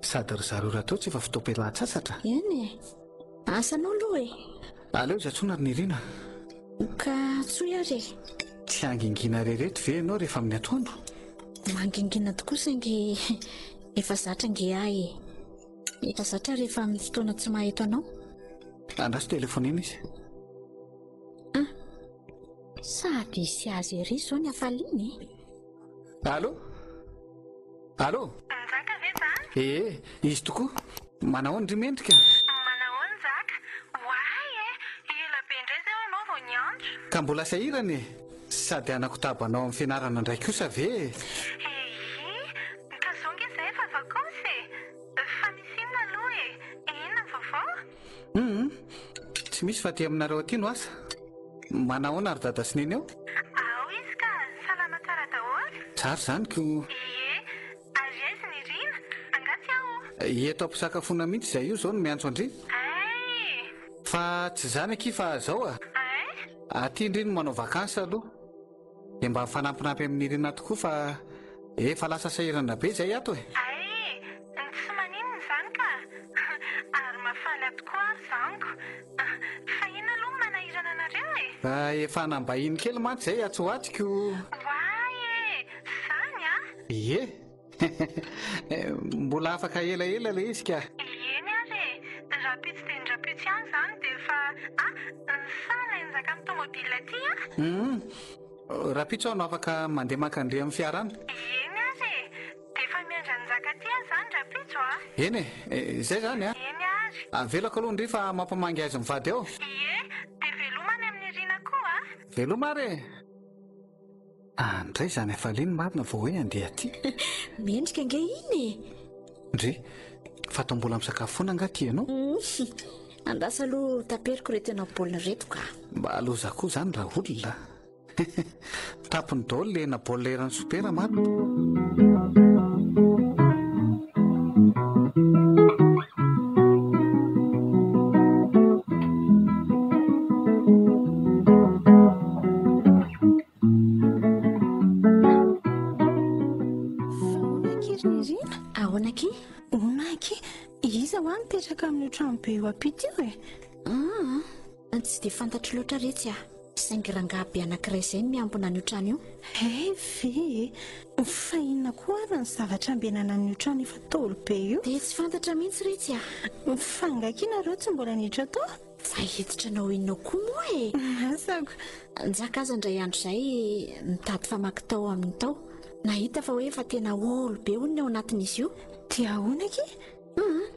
sady ry zareo raha tao tsy efa fitaom-pialan-tsasatra eny asanao aloha aleo izy atsona ry nirina ka tsoy ary tsy angingina rereto ve ianao rehefa amin'ny atoandro mangingina tokoa saingy efa zatra nge ahy efa zatra rehefa amin'ny fotoana tsy maheto anao andraso telefona ina izy sady isy azy ery zao ny afaliny allo Zaka ve zany? Izy tokoa manahoana ry mendrika Manahoana Zaka? Why ela be indray zao anao vao niandro ka mbola sahirany sady anako tabanao amin'ny fianarana indray kosa ve? Ka zao nge izay efa vakansy fa misy inona aloha e? Inona ny vaovao? Tsy misy fa ty aminareo aty no asa. Manahoana ary dada sy neny eo? Ao izy ka salama tsara daholo. Tsara zany ko. Ary aiza ny Rina? Angaty aho. Eto ampisakafoana mihitsy izay io zao no miantso andry. Fa tsy zany aky fa zao aty indriny manao vakansa aloha. Dia mba fanampinampy amin'ny Rina tokoa fa efa lasa sahirana be izay ato e. Tsy maninona izany ka. Ary mafaly tokoa ary zaniko. Fa ina aloha manahirana anareo e. Efa nambahiny kely mantsy izay atsoatiko. Zany mbola afaka elaela le izy ka. Eny ary rapitsy dia ny rapitsy ihany zany dia efa sana enzaka amin'ny tomobila aty rapitso anao afaka mandeha makandre amin'ny fiarana. Eny ary dia efa miandra nizaka aty zany rapitso Eny izay zany Eny ary velako aloha ndry fa mampamangy azy mivady eo. dia velomany amin'ny Rina koa Veloma ary ndray zany efa leny marina vao hoe andeha aty. Mendrika nge iny ndry fa atao mbola misakafoana angaty ianao. andasa aloha taperiko reto ianao baolina reto ka. Mba aloza koa zany raha olona. Tapony daholo le na baolina eran'ny sopera marina. Ahoanaky? Onaky, iza ho mipetraka amin'ny trano be eo ampita io e? Tsy dia fantatro loatra retsy saingy rangahy anankiray izay miambina an'io trano io. Ve fa inona koa ary ny zavatra ambenana amin'io trano efa tolo be io? Dia tsy fantatra mihitsy retsy fa angakina tsy mbola niditra tao? Fa hiditra anao inona koa moa e? Masako njaka aza indray andro izay nitady famaky tao amin'ny tao. Nahita fa hoe efa tena olo be hono ny ao anatin'izy io. Dia ahoanaky?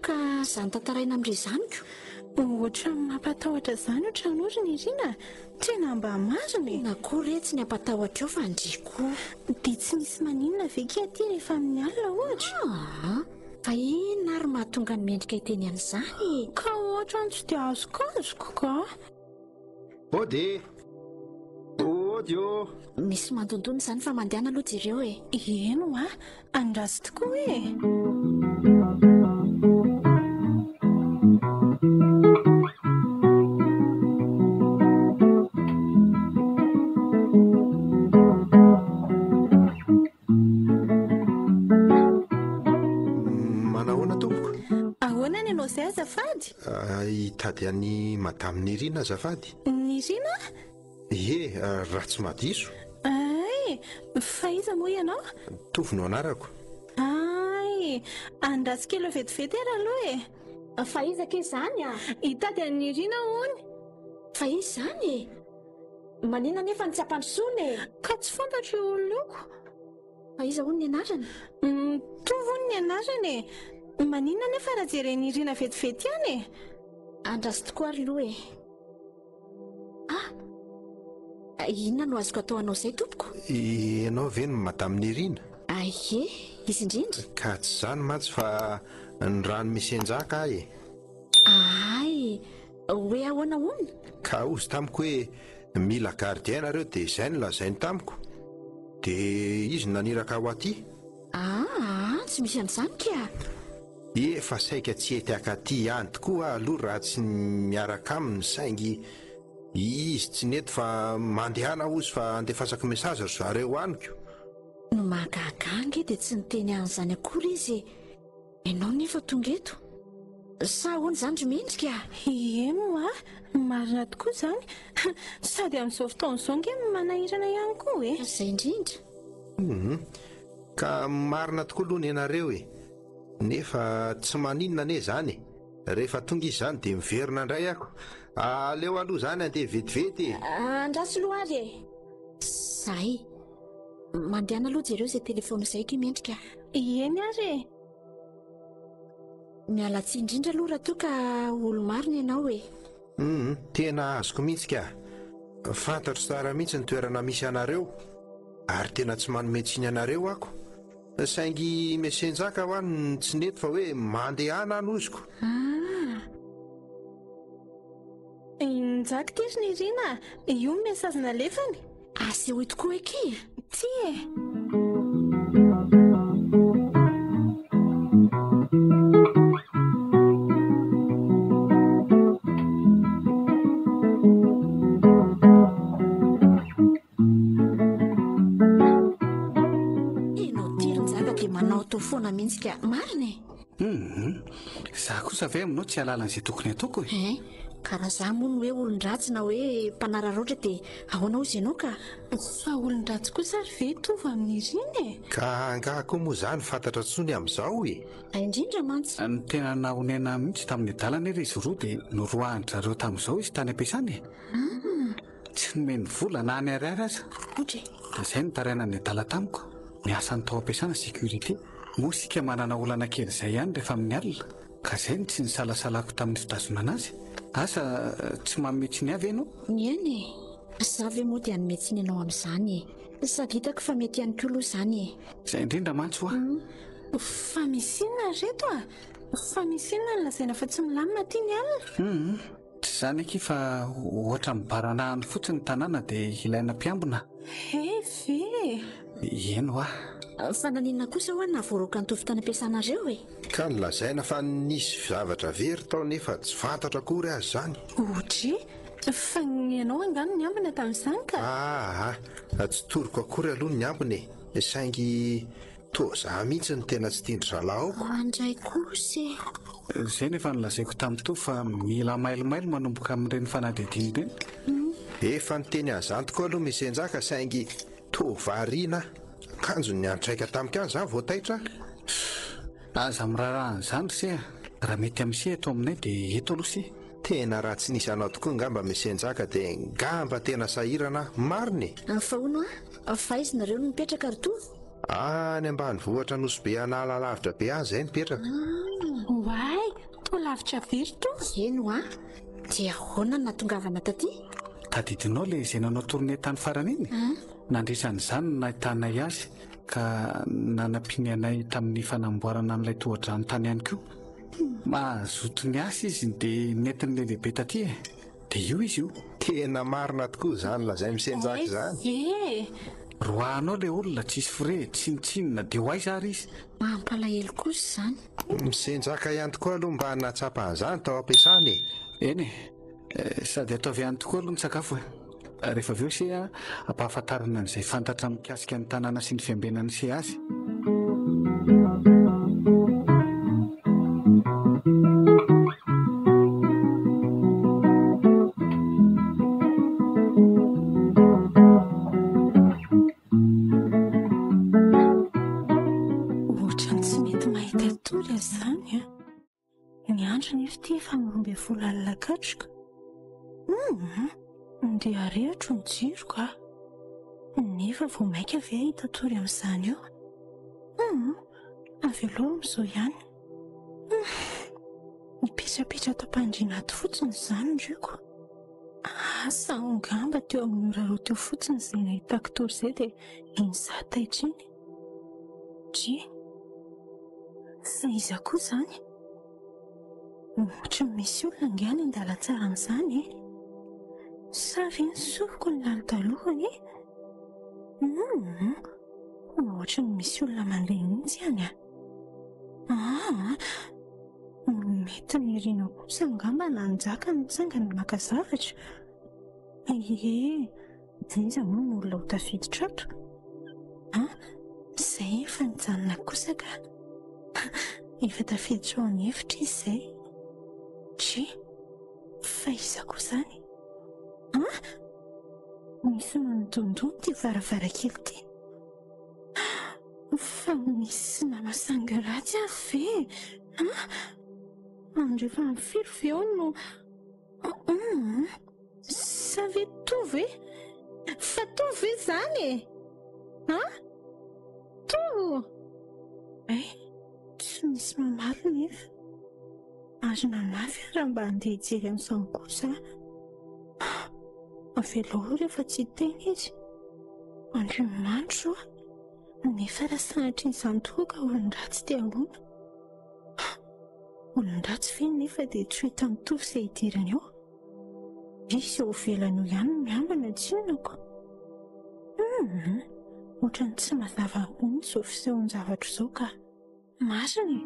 Ka izany tantaraina amin'ireo zaniko. Ohatra mampatahotra izany io trano ny Rina. Tena mba marina e. Na koa retsy ny ampatahotra eo fa ndriko. Dia tsy misy maninona ve ke aty rehefa amin'ny alina ohatra? Fa inona ary mahatonga ny mendrika hiteny an'izany? Ka ohatra ny tsy dia azokazoko ka. Misy mandondona izany fa mandehana aloha jereo e. Eno andrasy tokoa e. Manahoana tompoko? Ahoana ny anao izay azafady? Hitady any madamin'ny Rina azafady. Ny Rina? Raha tsy madiso. Fa iza moa ianao? Tovinao anarako. Andrasy kely eo vetivety ary aloha e. Fa iza ke izany hitady an'ny Rina hony. Fa izy izany manina nefa ny tsy ampandrosoana e. Ka tsy fantatro io olona io. Fa iza hono ny anarany? Tovy hono ny anarany e. Manina nefa raha jeren'ny Rina vetivety ihany e. Andrasy tokoa ary loha e. Inona no azoko ataonao izay tompoko? Ianao ve ny madamin'ny Rina? Izy indrindra? Ka tsy izany mantsy fa ny rano misy anjaka e. Hoe ahoana hono? Ka ozy tamiko hoe mila gardien nareo dia izay no lazainy tamiko. Dia izy naniraka ao aty. Tsy misy an'izany ka. Fa saika tsy ety aty ihany tokoa aloha raha tsy miaraka aminy saingy izy tsy nety fa mandehana ozy fa andefasako mesazy ry zareo aniko. No mahagagange dia tsy niteny an'izany akory izy. Ianao nefa tonga eto. Sa hono izany ry mendrika? Eno marina tokoa izany. Sady amin'izao fotoan'izao nge manahirana ihany koa e. Izay indrindra. Ka marina tokoa aloha ny ianareo e. Nefa tsy maninona ane izany e. Rehefa tonga izy izany dia miverina indray ako. Aleo aloha izany andeha vetivety. Andrasy loha ary e. Zay. Mandehana aloha jereo izay telefona izay ky mendrika. Eny ary e. Miala tsy indrindra aloha raha toa ka olo marina ianao e. Tena azoko mihitsy ka. fantatro tsara mihitsy ny toerana misy anareo ary tena tsy manometsiny anareo ako saingy mesenjaka ho any tsy nety fa hoe mandehana anoziko. Njaka tery ny rina io mesazina lefany asehoe tokoa eky ty e. Foana mihitsy ka marina za kosa ve aminao tsy alalan'izay tokony ataoko e karaha za moa no hoe olon-dratsy na hoe mpanararoatra dia ahoana ozy ianao ka fa olon-dratsy kosa ary ve tovy amin'ny riny e ka angahako moa zany fantatra tsony amin'izao e indrindra mantsy ny tena nahonena mihitsy tamin'ny dalana ery izy roa dia noroahany-drareo tamin'izao izy tany ampiasany e tsy nomeny vola na any ariary aza ohatry dia izay nitaraina ny adala tamiko miasa ny tao ampiasana sécurité moa sika manana olana kely izay ihany rehefa amin'ny alina ka izay ny tsy nisalasalako tamin'ny fitazonana azy asa tsy mametsiny avy ianao ny eny e za ve moa dia nometsiny ianao amin'izany e sady hitako fa mety ihany koa aloha izany e izay indrindra mantsy hoa fa misinina reto fa misinina ny lazaina fa tsy milamina ty ny alina tsy izany eky fa ohatra mibaranahany fotsiny ny tanàna dia ilaina mpiambina ve eno fa naninona kosa ho any nahavoaroaka nitovy tany ampiasanareo e ka nylazaina fa nisy zavatra very tao nefa tsy fantatra akory azy zany ohatry fa ianao angano ny ambina tamin'izany ka tsy toriko akory aloha ny ambina e saingy toa za mihitsy ny tena tsy tindry zalaoko andray kosy izay nefa nilazaiko tamin'ny to fa mila mailomailo manomboka amin'ireny fanadidiny ireny efa niteny azantoko aloha misy enjaka saingy toa variana kanjo ny antraika tamika any zany voataitra aza mirarahan'izany se raha mety amin'si eto aminay dia eto aloha si tena raha tsy nisy anao tokoa ngamba mesenjaka dia ngamba tena sahirana mariny fa ono fa izy nareo no mipetraka ary to any ambany vohatra nosy be anala lavitra be any izay nipetraka way to lavitra very to eno dia ahoana n natongavana taty tadidinao le izay nanao tourné tany farany iny nandrisan'izany nahitanay azy ka nanampiany anay tamin'ny fanamboarana n'ilay tohadrano tany ihany koa mahazotony asa izy dia nentin'le lehibe taty e dia io izy io tena marina tokoa izany lazay misenjaka izany roahanao le olona tsisy fre tsinitsinina dia ho aiza ary izy mampalahelo kosa izany misenjaka ihany tokoa aloha mba natsapahanyizany tao ampiasany eny sady ataovy ihany tokoa aloha ny sakafo rehefa avy eo se ampahafantarana n'izay fantatra mikasika ny tanàna sy ny fiambenany se azy ohatrany tsy mety mahita tory azany ny andro nefa ty efa mirombe vola alilakatroka ndia arehatra ny jiroko nefa vo maika ave hita tory amin'izany eo avy aloha amin'izao ihany nipetrapetra tampandriana ato fotsiny izany ndreko asa ngamba teo amin'ny ora roa teo fotsiny izay nahitako tory izay dia in'iza taitriny fa izy akoho izany ohatra misy olona angany andala tsara amin'izany sa ve nisoviko ny lalitalohany ohatra ny misy olona mandeha mihitsy any mety nirina kosa angamba nanjaka nitsangana maka zavatra iza moa ny olona ho tafiditra ato izay efa nijanona kosa ka efa tafiditra ao any efitra izy izay fa iza koa izany misy manodondony ty varavarakely ty fa misy namasanga ratsy avy ve andrefa mifiry ve ao no sa ve tovy fa tovy ve zany tsy misy mamaly nefa azona mafy raha mba handeha hijery amin'izany kosa Avela rehefa tsy tena izy. Andriamanitra nefa raha sanatry nyizany tokoa ka olon-dratsy dia ahoana? Olon-dratsy ve nefa dia tsy hita mitovy izay hidirana eo? Izy eo ivelany eo ihany no miambina tsinako. Ohatrany tsy mazava hono izao fisehony zavatra izao ka marina e.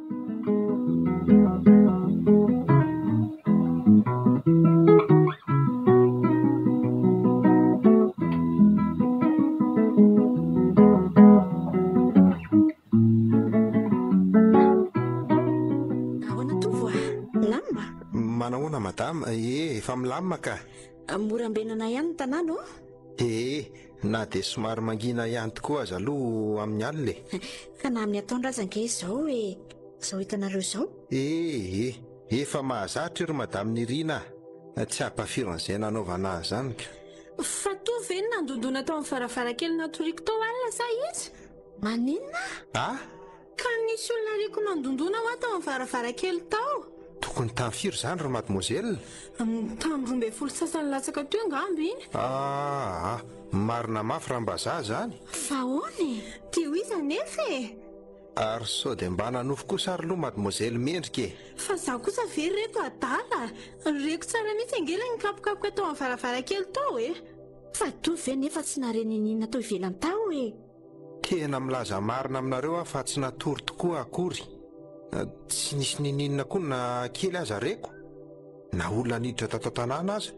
Ahoana tovo lamina? Manahoana madama? Efa milamina ka. Morambenana ihany ny tanàna ô? Na dia somary mangina ihany tokoa aza aloha amin'ny alina e. Ka na amin'ny ataon-drazange izao hoe izao hitanareo izao? Efa mahazatra ry madama Nirina. Tsy hampafiron'izay nanaovana azy izany ka. Fa toa ve ny nandondona tao amin'ny varavarankely natoriako tao alina sa izy? Maninona? Ka nisy olona riko nandondona ho tao amin'ny varavarankely tao. Tokony tamin'ny firy izany ry mademoiselle? Tamin'ny 12 sasany latsaka teo angamba iny. Marina mafy raha-mbazaha izany. Fa hoany? Tio izy anefa e. Ary sao dia mba nanofo kosa ary aloha mademoiselle mendrika e. Fa zaho kosa ve reto adala? Reko tsara mihitsy angela ny kapokapoka tao amin'ny varavarankely tao e. Fa toa ve nefa tsy narenenina tao ivelany tao e? Tena milaza marina aminareo aho fa tsy natory tokoa akory. Tsy nisy nininona koa na kely aza reko. Na olona niditra tato tanàna aza.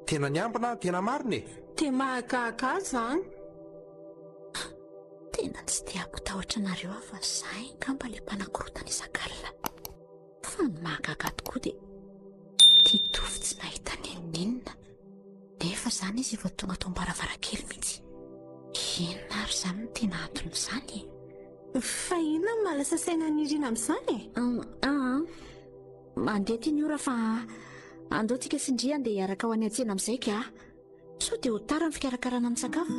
Tena niambina, tena marina e. Te mahakaka zany. Tena tsy tiako tahotra nareo aho fa zahay angamba ilay mpanakorotana isan-kalina. Fa ny mahakaka tokoa dia tia tovy tsy nahita ninninona. Nefa izany izy efa tonga tao am-baravarankely mihitsy. Inona ary izany no tena anton'izany? Fa inona no malasa saina Nirina amin'izany e? Mandeha tia ny ora fa andao tika sindria andeha hiaraka ho any an-tsena amin'izay ka. Sao dia ho tara ny fikarakarana ny sakafo.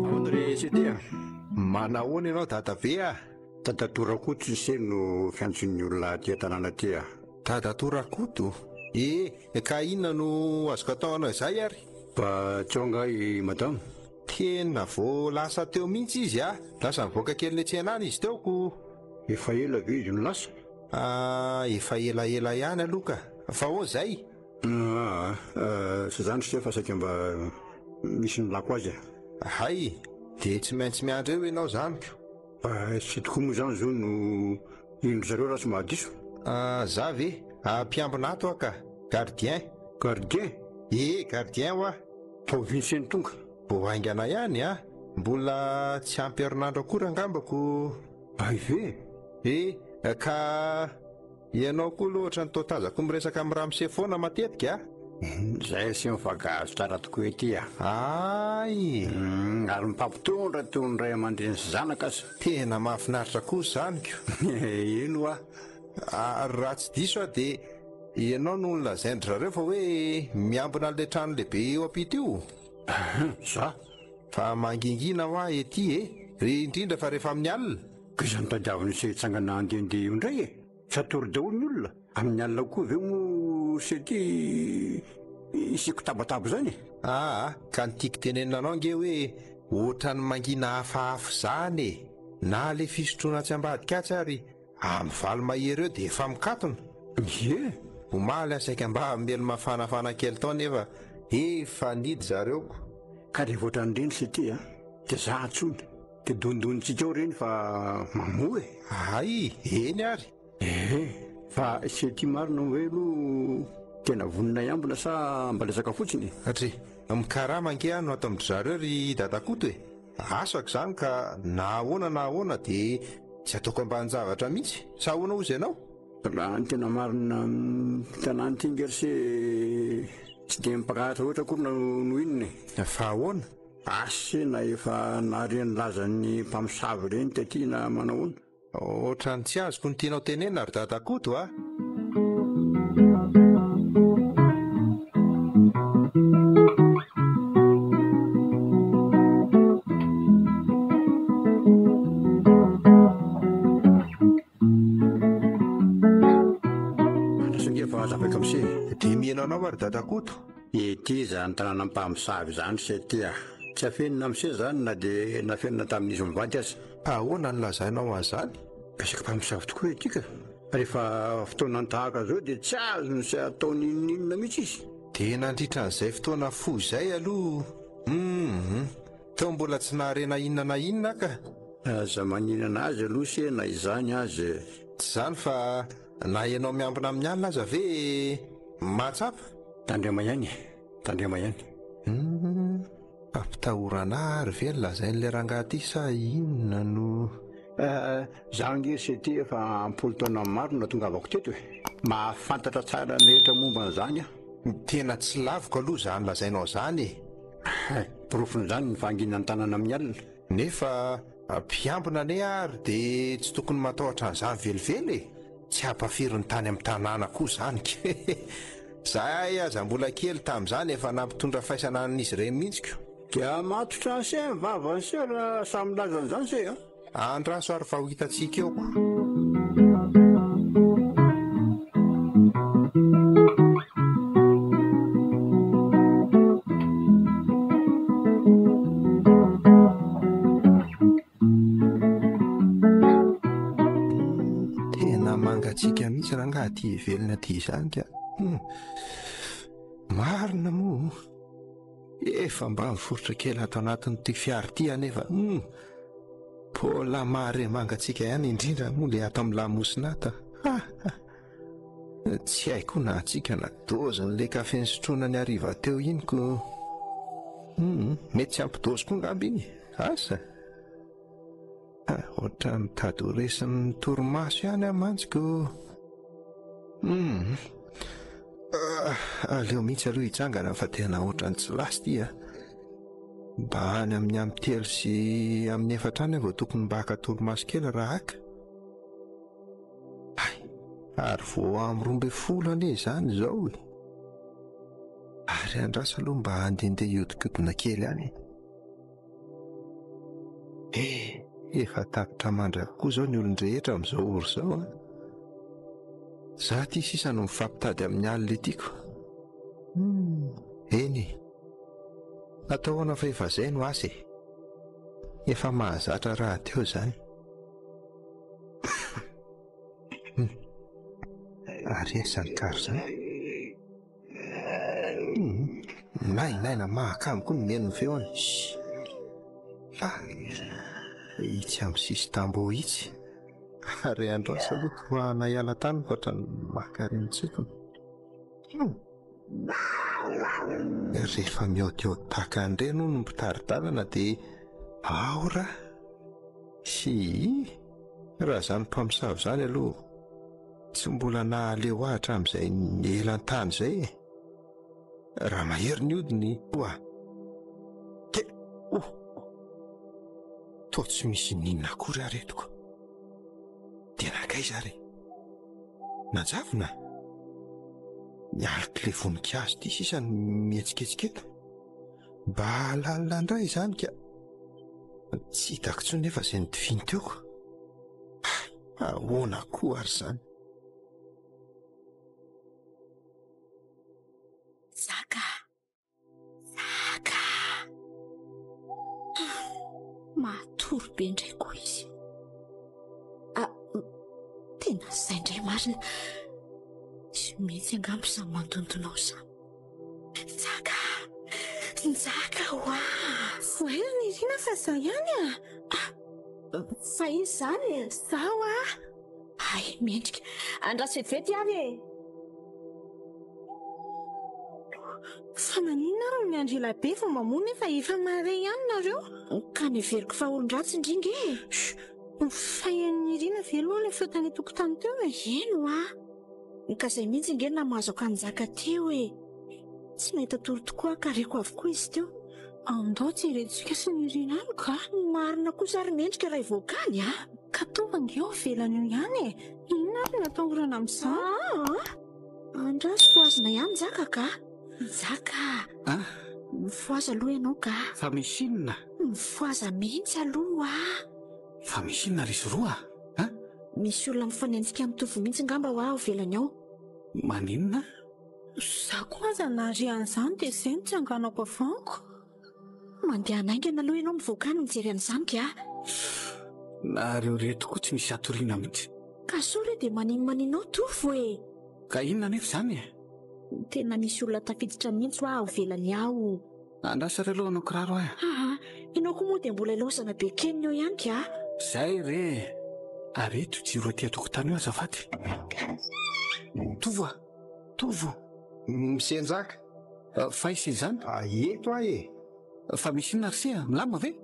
Ahoana ry Setia? Manahoana ianao dadabe a? Tadatorakoto se no fiantson'ny olona tia tanàna tia. Dadatorakoto? Ka inona no azoko ataonao izay ary? Fa tsy ao angahy madama. Tena vo lasa teo mihitsy izy a? Lasa mivoaka kely niantsenany izy teoko. Efa ela ve izy no lasa? Efa elaela ihany aloha ka. Fa ho izay? Sy zany se fa saika mba misy nylako azy a. Hay, dia tsy maintsy miandry eo ianao zany ko. Sy tokoa moa zany zao no indro zareo raha sy mahadiso. Za ve? Mpiambina ato aho ka. Gardien. Gardien? Gardien ho aho. Tao Vincent tonga. Bo haingana ihany a. Mbola tsy ampy herinandro akory angambako. Ay ve? Ka ianao koa loatra ny totazako miresaka amin'ny ramose foana matetika a? Zay sy mivagazo tsara tokoa ety a. Ay! Ary mipampitondra teo ny ray aman-dreny sy zanaka aza. Tena mahafinaritra kosa zany ko. Ino a? Raha tsy diso a dia ianao no nolazaindry zareo fa hoe miambina an'ilay trano lehibe eo ampita io. Za? Fa mangingina ho aho ety indrindra fa rehefa amin'ny alina. Ka izany tadiaviny se hitsangana andehandeha io indray e. Tsy atory daholo ny olona. Amin'ny alina koa ve mo sety isiko tabatabo zany e. Ka nytiako tenenina anao nge hoe ohatrany mangina hafahafa zany e. Na le fisotroana tsy ambadika atsy ary amin'ny valo mahery eo dia efa mikatona. Omaly asaika mba melo mafanafana kely tao nefa efa nidy zareo. Ka rehefa ohatran'ireny sety a dia za atsony dia dondonitsika ao reny fa mamoa e. Ay, eny ary. Fa sety marina hoe no tena vonina iambina sa mba lesaka fotsiny. Satria mikarama ange no ato amin'ny zareo ry dadakoto e. Asako izany ka na ahoana dia tsy ataoko ambany zavatra mihitsy. Sa ahoana ozy ianao? Raha ny tena marina tanàny tingersy tsy dia mipakahatra ohatra koa no inony. Fa ahoana? Asena efa nareny lazan'ny mpamosavy ireny taty na manahoana. Ohatrany tsy azoko ny tianao tenena ary dadakoto a. beka mise dia mihainanao ary dadakoto ity zany tanàna mpamosavy zany se tya tsy afenina mise zany na dia nafenina tamin'izy mivady azy ahoana ny lazainao an'izany besaka mpamosavy tokoa etika rehefa fotoana ny tahaka zao dia tsy azony sy ataony ininona mihitsy izy dia nandritra n'izay fotoana fo izay aloha teo mbola tsy naharena inona na inona ka aza maninana azy aloha se na izany azy tsy izany fa na ianao miambina amin'ny alina aza ve mahatsapa tandrema ihany ampitahorana ary ve ny lazain'ilay rangahy sa inona no zangy se ty efa ampolo taona maro na tonga avako teto e mahafantatra tsara ny rehetra momba n'izany tena tsy laviko aloha zany lazainao zany porofon'izany ny fanginany tanana amin'ny alina nefa mpiambina ane ary dia tsy tokony matahotra n'izany velively tsy hampafiry ny tany amin'ny tanàna koa zany zahay aza mbola kely tamin'izany efa nampitondra faisana an'izy ireny mihitsiko dia matotra se mivavany se raha samy lazan'izany se andraso ary fa ho hitantsika eo tena mangatsika mihitsy rangahy ty velona ty izany ka marina moa efa mba miforotra kely ato anatin'ity fiary ty anefa pola mahare mangatsika ihany indrindra moa le ato amin'ny lamosina ata tsy haiko na atsika nadozyn'le kafe nysotroana ny ariva teo iny ko mety tsy ampidozy koa ngamby iny asa ohatra mitady ho resin'ny torimaso ihany amantsiko aleo mihitsy aloha hitsangana fa tena ohatrany tsy lasy ty mba any amin'ny amitelo sy amin'ny efatrany vao tokony mba haka torimaso kely raha haka ary vao amin'ny 12 ane izany izao ary andrasa aloha mba handehandeha iodikodina kely any efa tapitra mandraka koa zao ny olon-drehetra amin'izao ory zao za ty sisa no mifampitady amin'ny alina tiako eny ataoana fa efa zay no asy efa mahazatra raha teo zany ary esany karo zany nainaina mahakamiko ny meno ny feoany itsy amin'ny sisy tambo itsy ary androasa aloha toahana hiala tany ohatra ny makarentsiko rehefa miaotiao tahaka an'ireny no mpitaridalana dia aora sy raha zany mpamosavy zany aloha tsy mbola nahaleo ahatra amin'izay ny elan-tany izay raha mahery ny odiny to tsy misy ninona akory aretiko dia nakaiza ary najavona mialika le voninkazo ty sisa ny mihetsiketsiketa mba halalina indray izany ka tsy hitako tsony nefa izay ny tifiny teoko ahoana koa ary izany Zaka matory be indray koa izy tena zay indray marina sy mihitsy angambo samy mandondonao zany Nzaka hoa voaina ny irina fa za ihany fa izy zany zaho ay mendrika andraso vetivety avy fa maninona ary ny andrila be fa mamony efa efa mare ihany nareo ka neveriko fa olon-dratsy indringa fa ian'ny irina veloha le fotany tokotany teo eno ka izay mihitsy nge namahazo ka Nzaka teo tsy mahita tory tokoa kareko avokoa izy teo andao tsy iretsika sy ny irina any ka marina kosa ary mendrika raha ivokany ka tovanga eo velany io ihany inona ary natahorana amin'izany andraso foazina ihany Nzaka ka Nzaka mifoaza aloha ianao ka fa misy inona mifoaza mihitsy aloha fa misy inona risy roa misy olona mifanenjika mitovy mihitsy ngamba ho velany ao maninona Za koa aza nary an'izany dia izay no tsy anganako avanko. Mandeha anaingana aloha ianao mivoaka any mijery an'izany ka? Nareo reto koa tsy misy atoriana mihitsy. Ka soa dia maninao tofo e. Ka inona nefa izany e? Tena misy olona tafiditra mihitsy aho velany aho. Andrasa ry aloha anao kiraro aho. Ianao koa moa dia mbola ilaosana be keniny eo ihany ka? Zay re. Areto jiro aty an-tokotany eo azafady. Tovo. Misenjaka. Fa isy izany? Eto aho e. Fa misy inona ry se milama ve?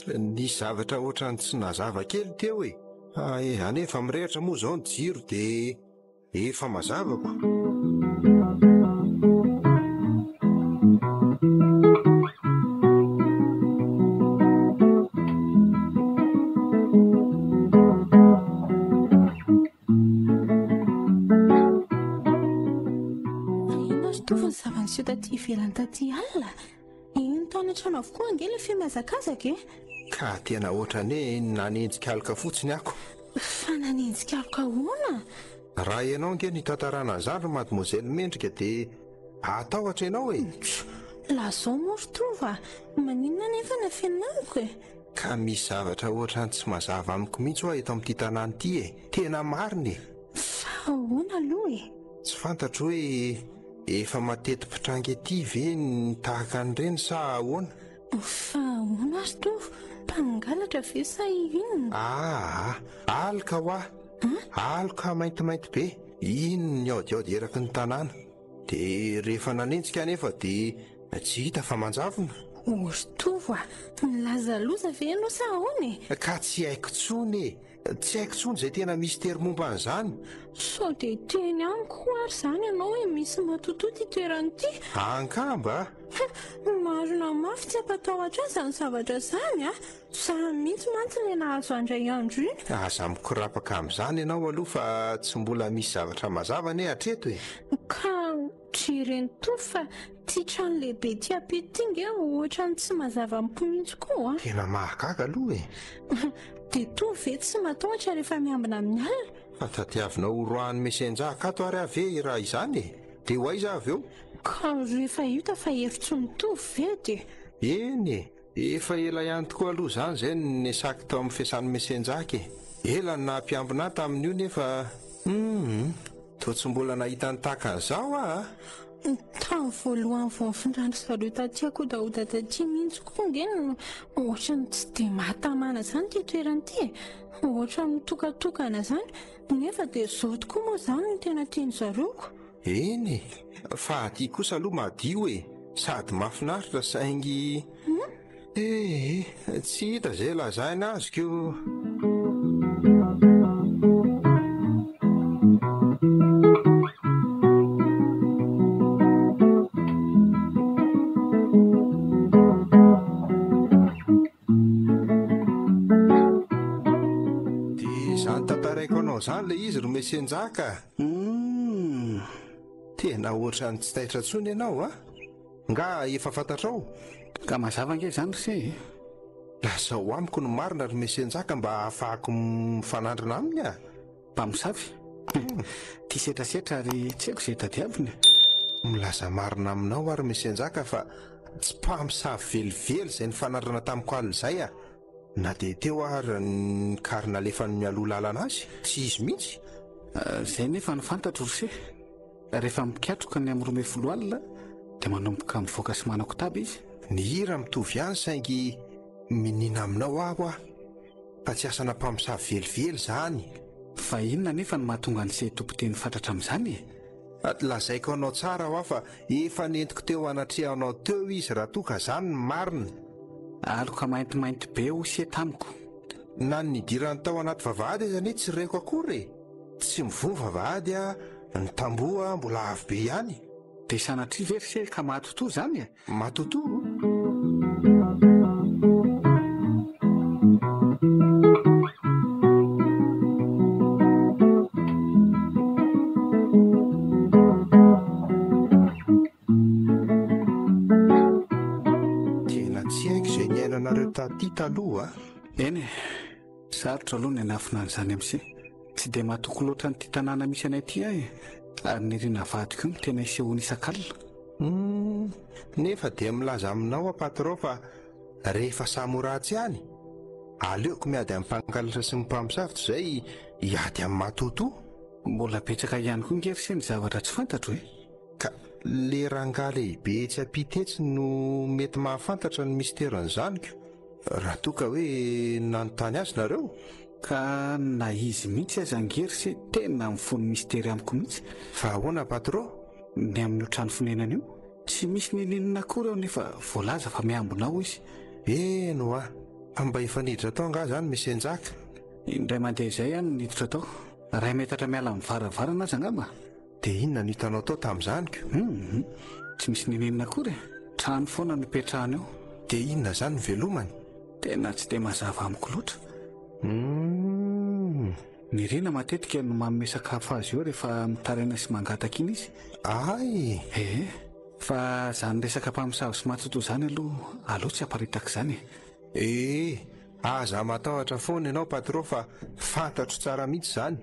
Ny zavatra ohatrany tsy nazava kely teo e. Anefa mirehitra moa izao ny jiro dia efa mazavako. Zava-niseho taty ivelany taty alina. Ino taona trano avokoa angely efa miazakazaka e? Ka tena ohatrany nanenjika aloka fotsiny ako. Fa nanenjika aloka ahoana? Raha ianao nge ny tantarana an'izany ry mademoiselle Mendrika dia atahotra ianao e. Lazao moa ry tova. Maninona nefa na fianamiko e? Ka misy zavatra ohatrany tsy mazava amiko mihitsy ho eto amin'ity tanàna ity e. Tena marina e. Fa ahoana aloha e? Tsy fantatro hoe efa mateti-pitrangy ety ve ny tahaka an'ireny sa ahoana? Fa ahoana ry tova? Mpangalatra ve sa inona? Aloka ho aho. Aloka maintimainty be. Ino ny aodiaody eraky ny tanàna. Dia rehefa nanenjika anefa dia tsy hita fa manjavona. Ry tova, milazaloza ve ianao sa ahoana e? Ka tsy haiko tsony e. Tsy haiko tsony izay tena mistera momba an'izany. Sao dia teny amiko ary izany ianao hoe misy matotoa ity toerana ity. Angamba? Marina mafy tsy ampatahotra azy izany zavatra izany a. Za mihitsy mantsy ilay nahazo andray andro iny. Aza mikorapaka amin'izany ianao aloha fa tsy mbola misy zavatra mazava ne hatreto e. Ka jireny toa fa ty trano lehibe ty apety inge ohatrany tsy mazava amiko mihitsy koa. Tena mahagaga aloha e. Dia toa ve tsy matahotra rehefa miambina amin'ny alina? Fa tadiavinao roahany mesenjaka ato ary ave raha izany e. Dia ho aiza avy eo? Ka rehefa hita fa hevitry mitovy ve dia? Eny e. Efa ela ihany tokoa aloha izany izay nesaky tao amin'ny fiasan'ny mesenjaka e. Ela ny nampiambina tamin'io nefa toa tsy mbola nahita ny tahaka an'izao aho. Tamin'ny voalohany vao nifindrandry zareo taty akodaoda taty mihitsy koa ngeny ohatrany tsy dia mahatamana izany ty toerana ity e. Ohatrany mitokatokana izany nefa dia izao tokoa moa izany no tena tiany zareoko. Eny fa aty kosa aloha madio e. Sady mahafinaritra saingy tsy hita izay lazaina azoko. Izany le izy ro mesenjaka. Tena ohatrany tsy taitra tsony ianao a. Nga efa fantatrao? Ka mazava nge izany ry se. Lazao amiko ny marina ry mesenjaka mba ahafahako mifanandrina aminy a. Mpamosavy. Tia setrasetra ary tsy haiko izay tadiaviny. Milaza marina aminao ary mesenjaka fa tsy mpamosavy velively izay nifanandrina tamiko alina izay a. Na dia teo ary ny karina lefa mialoha lalana azy. Tsy izy mihitsy. Izay nefa ny fantatro ry se. Rehefa mikatroka ny amin'ny rome folo alina dia manomboka mivoaka sy manako taba izy. Ny hira mitovy ihany saingy minina aminao aho fa tsy asana mpamosavy velively izany. Fa inona nefa ny mahatonga an'izay tompon-teny fantatra amin'izany e? Lazaiko anao tsara ho aho fa efa nentiko teo anatrehanao teo izy raha toa ka izany ny marina. Aloka maintimainty be ho se tamiko. Na ny nidirany tao anaty vavahady izany tsy reko akory e. Tsy mivoha vavahady a, ny tamboha mbola avo be ihany. Dia sanatria ve ry se ka matotoa izany e? Matotoa? Taty taloha eny sarotra aloha ny anafina an'izany amin'izay. Tsy dia mahatoky loatra nyity tanàna misy anay aty ahy. ary nirina vadiko iny tena isehoany isan-kalina. Nefa dia milaza aminao patron fa rehefa samoratsy ihany aleoko miady amin'ny mpangalatra sy ny mpamosavitra izay hiady amin'ny matoto. Mbola betsaka ihany koa ngery sy ny zavatra tsy fantatro e. Ka le rangaha lehibe tsy ampitetsy no mety mahafantatra ny misteran'izanyko raha toa ka hoe nanontany azy nareo. Ka na izy mihitsy aza ngery sy tena mifono mistery amiko mihitsy. Fa ahoana patron? Ny amin'ny trano fonenana io tsy misy nininina akory ao nefa voalaza fa miambonao izy. Eno a, mba efa niditra tao nga zany misy enjaka. Indray mandeha izay ihany niditra tao. Ray metatra miala amin'ny varavarana aza angamba. Dia inona no hitanao tao tamin'izanyko? Tsy misy nininina akory. Trano foana no petrahana eo. Dia inona zany ny velomany? Tena tsy dia mazava amiko loatra. Ny rena matetika no manome sakafo azy eo rehefa mitaraina sy mangataka iny izy. Ay! Fa zany resaka mpamosavy sy matoto zany aloha tsy aparitaka izany. Aza matahotra foana ianao patron fa fantatro tsara mihitsy izany.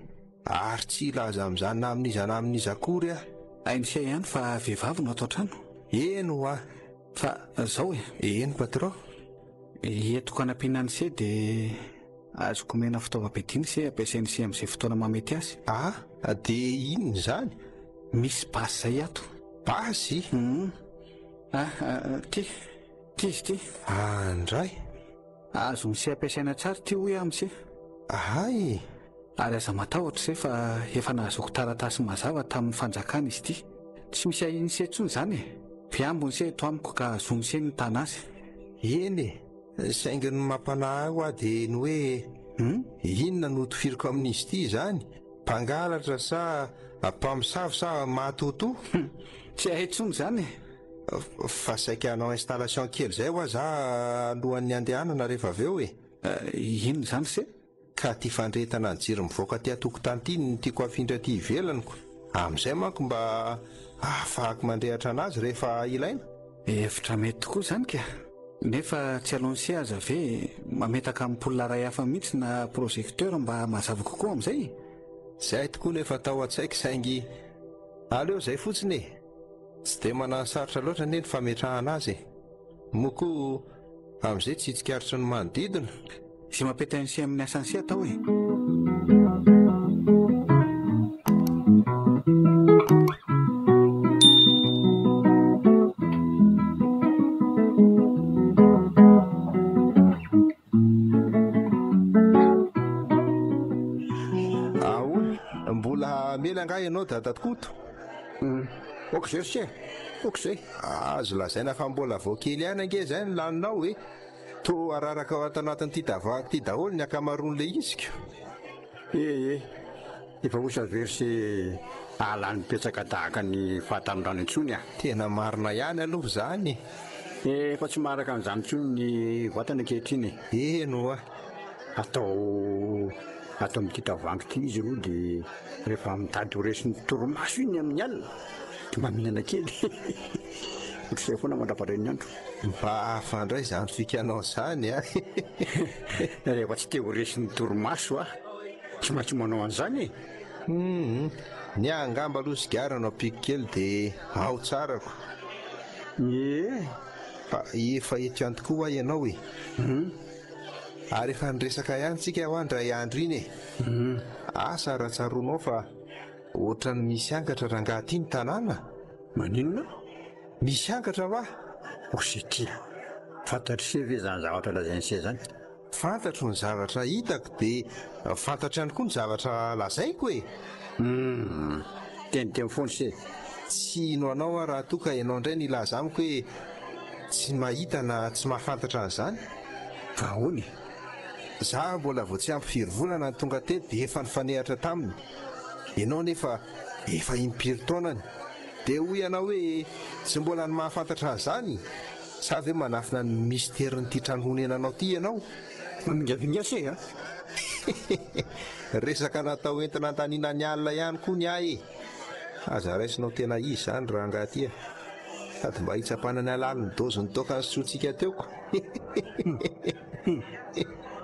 Ary tsy ilaza amin'izany na amin'iza na amin'iza akory aho. Ainisia ihany fa vehivavy no atao trano. Eno a. Fa zao eno patron. Entiko anampiana an'ise dia azoko mena fitaovam-piadiana se ampiasain'ise amin'izay fotoana mamety azy. Dia inona izany? Misy basy zay ato. Basy? Ty. Andray. Azo nise ampiasaina tsara ty hoy amin'ise. Ay. Ary aza matahotra se fa efa nahazoko taratasy mazava tamin'ny fanjakana izy ity. Tsy misy ahin'ise intsony izany e. Mpiambony se eto amiko ka zonise ny tana azy. Eny saingy ny mampanahy aho dia ny hoe inona no tofiriko amin'izy ity izany? Mpangalatra sa mpamosavy sa matoto? Tsy hay intsony izany e. Fa saika hanao installation kely izay ho aza alohan'ny andehanana rehefa avy eo e. Inona izany se? Ka ty fandretana ny jiro mivoaka ty atokotany ity no tiako afindra ty ivelaniko. Amin'izay manko mba ahafahako mandrehatra anazy rehefa ilaina. Hevitra mety tokoa izany ka. Nefa tsy alonse aza ve mametaka amin'ny polina ray hafa mihitsy na projecteur mba mazava kokoa amin'izay. Izay tokoa nefa atao an-tsaiko saingy aleo izay fotsiny e. Tsy dia manasarotra loatra anie ny fametrahana azy e. Moko amin'izay tsy hitsikaritry ny manodidina. Sy mampety an'ise amin'ny asan'ise atao e. Mbola mela nga ianao dadakoto? Okizay se, okizay. Azo lazaina fa mbola vao kely ihany ange izay ny laninao e. To araraka ao anatin'ity davahako ity daholo ny akamaroan'ilay iziko. Efa osa very se alan'ny petsaka tahaka ny fahatanorano intsony a. Tena marina ihany aloha izany. Efa tsy maraka an'izany intsony ny vatana ankehitriny. Eno a. Atao amin'ity tavoahangy ity izy roa dia rehefa mitady ho resin'ny torimaso iny amin'ny alina dia mba mihinana kely. Ohatr'izay foana mandraparay ny andro. Mba afandray izany fikanao izany a. Rehefa tsy te ho resin'ny torimaso a tsy maintsy manao an'izany e. Ny angamba aloha sigaranao piko kely dia ao tsarako. Fa efa eto ihany tokoa aho ianao e. Ary efa niresaka ihany tsika ho andray andro iny e. Asa raha tsaroanao fa ohatran'ny misy angatra rangahy ny tanàna. Maninona? Misy angatra va? Osy fantatro se ve zany zavatra lazain'se zany? Fantatro ny zavatra hitako dia fantatro ihany koa ny zavatra lazaiko e. Teniteny foana se. Tsy ino anao raha toa ka ianao indray nilaza amiko hoe tsy mahita na tsy mahafantatra an'izany. Fa ahoana? Za mbola vao tsy ampy firy volana ny tonga teto dia efa nifanehatra taminy. Ianao nefa efa impiry taonany. Dia hoy ianao hoe tsy mbola ny mahafantatra an'izany. Sa ve manafina ny misterin'ity trano honenanao ty ianao? Mingavinga se a. Resaka natao entina antaniana ny alina ihany koa ny ahy e. Aza raisinao tena izy izany raha angaty a. Sady mba hitsapana ny alaliny dozy ny toaka ny sotsika teoko.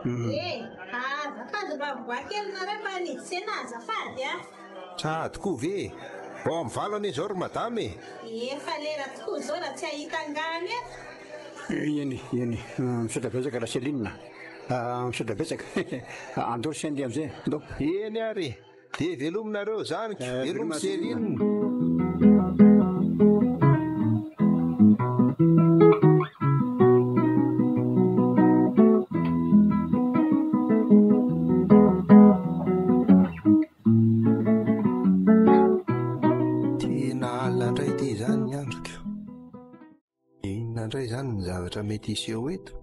Azafady mba voakely nareo mba niditsena azafady a. Sady koa ve? mivalo anie zao ry madamy efa lera tokoa zao raha tsy ahitangany eny misaotra betsaka raha Céline misaotra betsaka andao sy andeha am'izay andao eny ary de velominareo zaniko velomi Céline. Indray zany ny zavatra mety iseho eto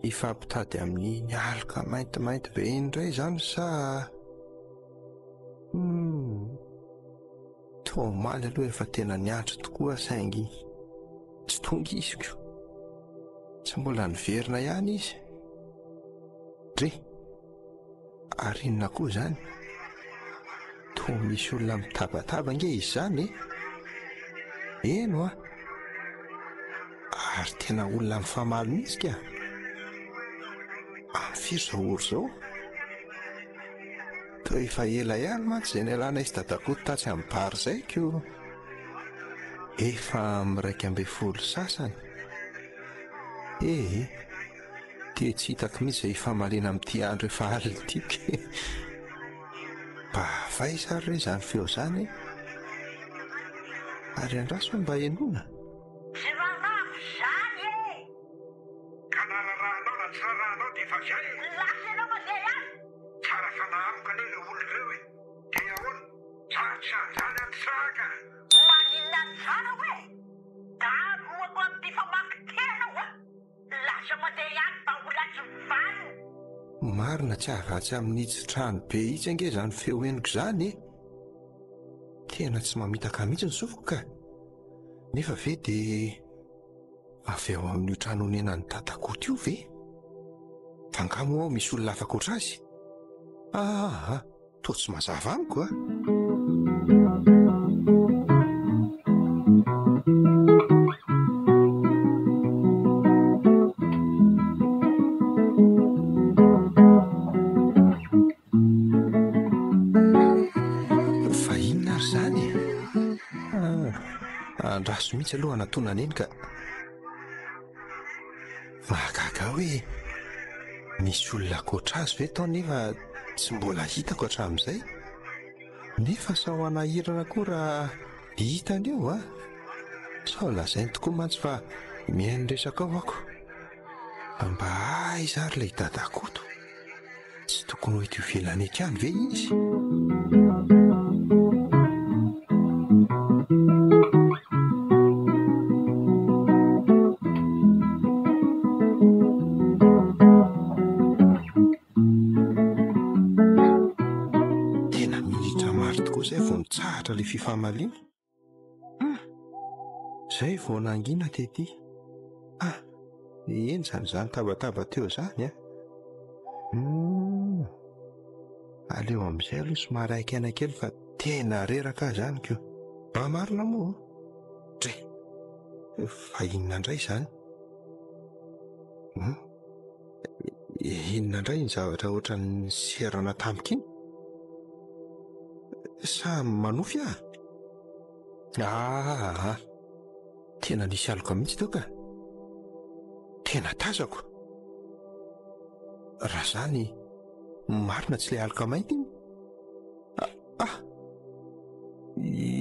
ifampitady amin'ny aloka maintimainty be indray zany sa tomaly aloha efa tena niantro tokoa saingy tsy tonga iziko tsy mbola niverina ihany izy dre ary inona koa zany to misy olona mitabataba nge izy zany eno ary tena olona mifamaly mihitsy ka firy zao ory zao to efa ela ihany mantsy zay ny alana izy dadakoto tatsy amin'ny bary zay ko efa m'1.2 sasany te tsy hitako mihitsy zay famaliana amin'ity andro efa alina ity mba vaisa ry re zany feo zany ary andraso mba enona marina tsy ahavatsy amin'n'itsy trano be itsy ange zany feo eniko zany tena tsy mamitaka mihitsy ny sofiko ka nefa ve de avy ao amin'io trano honenany dadakoto io ve fangamo ao misy olona afaka oatra azy to tsy mazava amiko andraso mihitsy aloha anatonana eny ka mahagaga hoe misy olona koatra azy ve tao nefa tsy mbola hitako hatramin'izay nefa sao anahirana koa raha hitany eo sao lazainy tokoa mantsy fa mihaino resaka ao ako mba aiza ary ilay dadakoto tsy tokony ho eto ivelany ekany ve izy le fifamaliana zay vao nangina tety eny zany tabataba teo zany aleo amin'izay aloha somary aikaina kely fa tena reraka zany ko mba marina moa dre fa inona indray zany inona indray ny zavatra oatra ny serana tamikiny sa manofy tena nisy aloka mihitsy teo ka tena tazako raha zany marina tsy le aloka mainty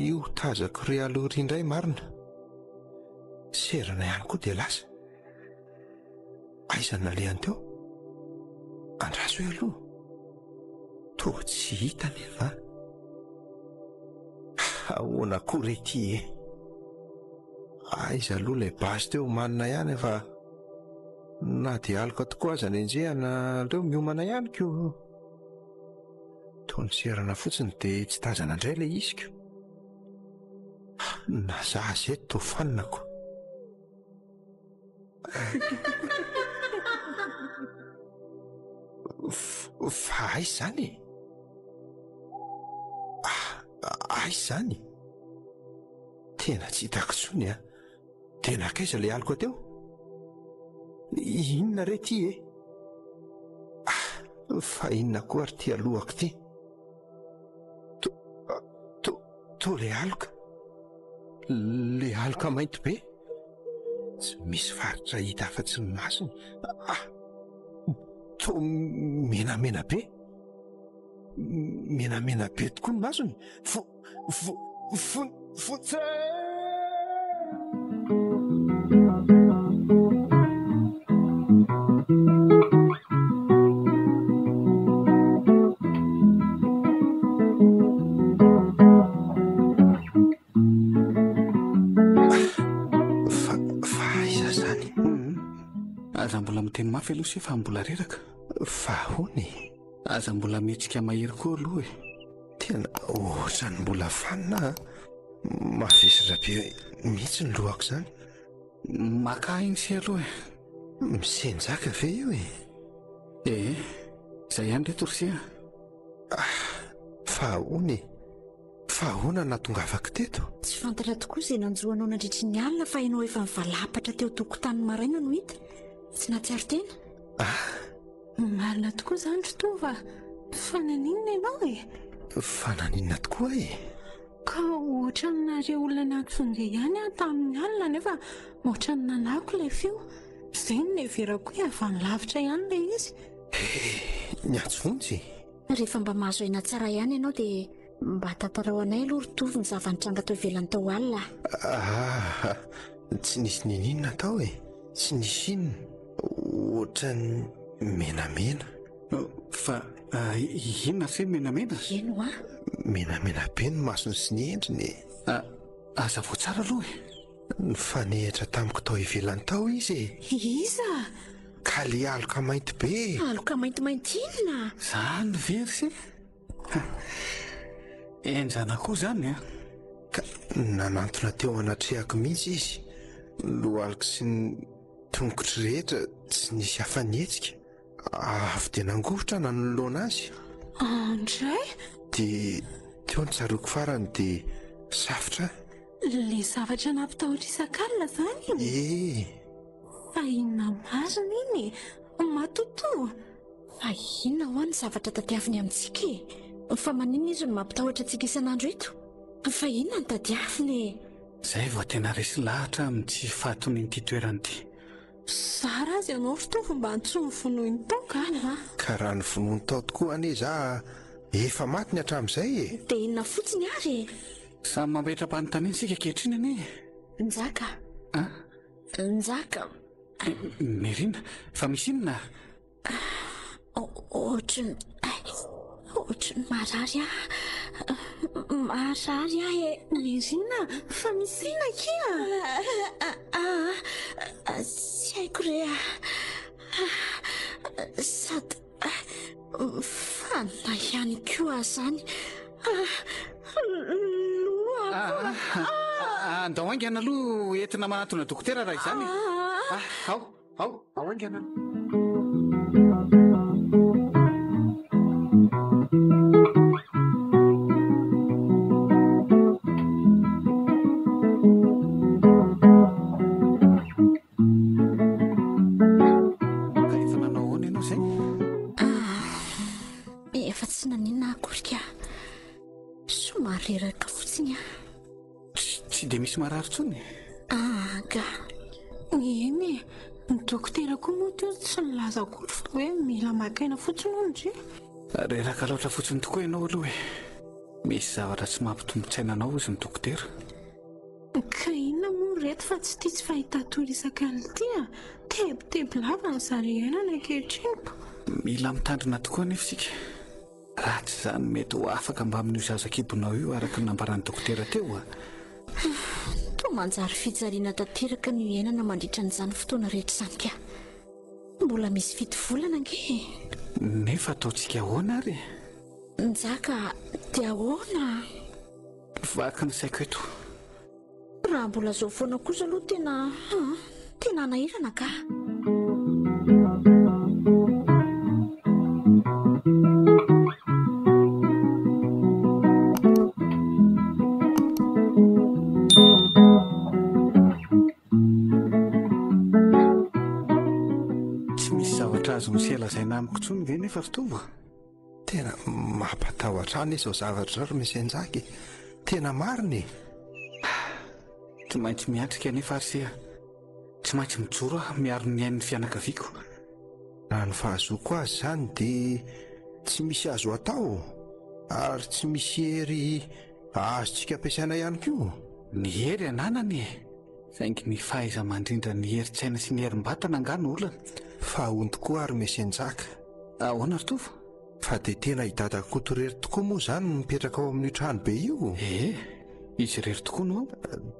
io tazako ry alory indray marina serana ihany koa de lasa aiza nalehany teo andraso hoe aloha to tsy hita nefa ahoana koa rety aiza aloha lay basy teo manina ihany fa na de aloka tokoa aza ny enjehana leo miomana ihany ko to ny serana fotsiny de tsy tazana indray lay iziko na za zay to faninako fa aiza zany aiza zany tena tsy hitako tsony tena akaiza le aliko teo inona re ty fa inona koa ary ty alohako ty toa le aloka. Le aloka mainty be. Tsy misy faritra hita afa-tsy ny masony. Toa menamena be. Menamena be tokoa ny masony. Fotsy. Aza mbola miteny mafy aloha sy fa mbola reraka. Fa hony. Aza mbola mihetsika mahery koa aloha e. Tena ohatrany mbola fanina. Mavesatra be mihitsy ny lohako zany. Maka iny sy aloha e. Misenjaka ve io e? Izay ihany reto Rosia. Fa hony. Fa ahoana natongavako teto? Tsy fantatra tokoa izay nanjoanao nandritry ny alina fa ianao efa mivalapatra teo tokotany maraina no hita. Tsy natsiaro tena. Marina tokoa izany Rotova. Fananinina ianao e. Fananinina tokoa e. Ka ohatranareo olona natsonga ihany tamin'ny alina nefa ohatrany nanako ilay feo. Izay no neverako hoe avy any lavitra ihany ilay izy. Niatsonjy. Rehefa mba mahazo aina tsara ihany ianao dia mba tantarao anay aloha Rotovy ny zavanitranga tao ivelany tao alina. Tsy nisy ninina tao e. Tsy nisy inona. Ohatrany menamena. Fa inona se menamena? Eno a? Menamena be ny masony sy ny endriny. Aza vao tsara aloha e. Nifanehitra tamiko tao ivelany tao izy e. Iza? Ka le aloka mainty be. Aloka maintimainty inona? Zany very se. Enjana koa zany a. Ka nanantona teo anatrehako mihitsy izy. Lohaloko sy ny tongotry rehetra tsy nisy hafanetsika. Avy dia nangovotra nanoloana azy. Andray? Dia teo ny tsaroako farany dia safotra. Le zavatra nampitahotra isan-kalina zany? Fa inona marina iny? Matoto. Fa inona ho any zavatra tadiaviny amintsika e? Fa maninona izy no mampitahotra antsika isan'andro eto? Fa inona ny tadiaviny? Zay vao tena resy lahatra amin'ny tsy fahatony ity toerany ity. Sara azy ianao Rotova mba antso ny vonoiny tao ka? Ka raha ny vonoiny tao tokoa anie za efa maty ny hatramin'izay e. Dia inona fotsiny ary? Samy mametra-panontaniana isika ankehitriny anie. Njaka. Njaka. Merina, fa misy inona? Ohatrany marary marary e. Merina, fa misy inona kia? Tsy haiko re sady fanina ihany koa zany. Andao aingana aloha entina manatona dokotera raha izany. Ao aingana. Efa nanao ahoana ianao izay? Efa tsy naninona akorika. Somary reraka fotsiny a. Tsy dia misy marary intsony? Ga. Eny, ny dokotera koa moa teo tsy nilaza akory fa hoe mila makaina fotsiny ondry. Reraka loatra fotsiny tokoa ianao aloha e. Misy zavatra tsy mampitombo-tsaina anao izy ny dokotera. Ka inona moa reto fa tsy tia tsy fahita tory isan-kalina ity a? Tebotebo lava ny zareainana ankehitriny. Mila mitandrina tokoa nefa isika. Raha tsy izany mety ho afaka mba amin'io zazakibonao io araka ny nambaran'ny dokotera teo a. Toa manjary fijaliana tanteraka ny iainana mandritra n'izany fotoana rehetra izany ka. Mbola misy fito volana ange. Nefa ataontsika ahoana ary? Njaka, dia ahoana? Vaky ny saiko eto. Raha mbola zao foana kosa aloha tena nahirana ka. Tsy misy zavatra azo miselazaina amiko intsony ve nefa Rotova? Tena mampatahotra any izao zavatra ry Misy Njaka. Tena mariny. Tsy maintsy miatrika nefa arsea. Tsy maintsy mijoro miaro ny ain'ny fianakaviako. Raha ny fahazoko azy izany dia tsy misy azo atao ary tsy misy hery azontsika ampiasaina ihany koa. Ny hery ananany saingy ny fahaiza mandrindra ny herin-tsaina sy ny herim-batana angano olana. Fa hony tokoa ary Mesianjaka. Ahoana Ritovo? Fa dia tena hidadakoto rery tokoa moa izany no mipetraka ao amin'ny trano be io. Izy rery tokoa no.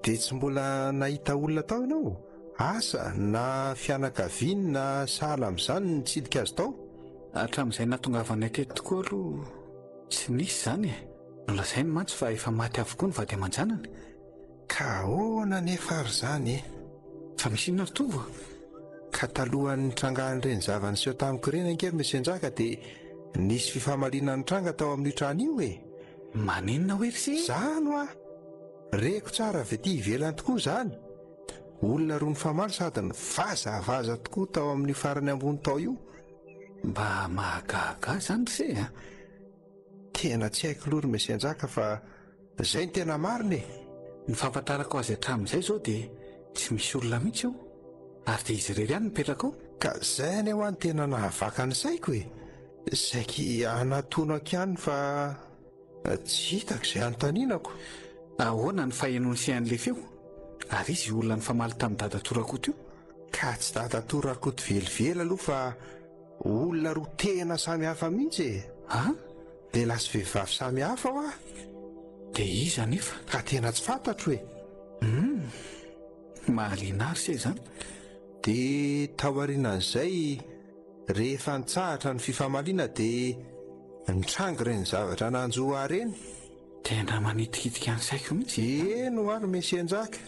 Dia tsy mbola nahita olona tao ianao? Asa na fianakaviana na sahala amin'izany ny tsidika azy tao? Hatramin'izay nahatongavanay teto tokoa aloha tsy nisy izany. Nolazainy mantsy fa efa maty avokoa ny vady aman-janany. Ka ahoana nefa ary izany? Fa misy inona Ritovo? Ka talohan'ny trangahany ireny zavaniseho tamiko ireny ankery Mesianjaka dia nisy fifamaliana ny tranga tao amin'ny trano io e. Maninona hoe ry? Zano a! Reko tsara avy ety ivelany tokoa izany. Olona roa ny famaly sady ny vazavaza tokoa tao amin'ny farany ambony tao io. Mba mahagaga izany ry? Tena tsy haiko loha ry Mesianjaka fa izay ny tena mariny e. Ny fahafantarako azy hatramin'izay izao dia tsy misy olona mihitsy io ary dia izy irery ihany mipetraka ao. Ka izay ny ho any tena nahavaka ny saiko e. Saiky anatonako ihany fa tsy hitako izay anotaninako. Ahoana ny fahenonisian'ilay feo? Ary izy olona ny famaly tamin'ny dada Torakoto io? Ka tsy dada Torakoto velively aloha fa olona roa tena samy hafa mihitsy e. Lehilahy sy vehivavy samy hafa ho dia iza nefa? Ka tena tsy fantatro e. Mahaliana ary se izany. Dia taorian'izay rehefa nitsahatra ny fifamaliana dia nitrangy ireny zavatra nanjoa reny. Tena manitikitika ny saiko mihitsy. Eno ary Mesianjaka.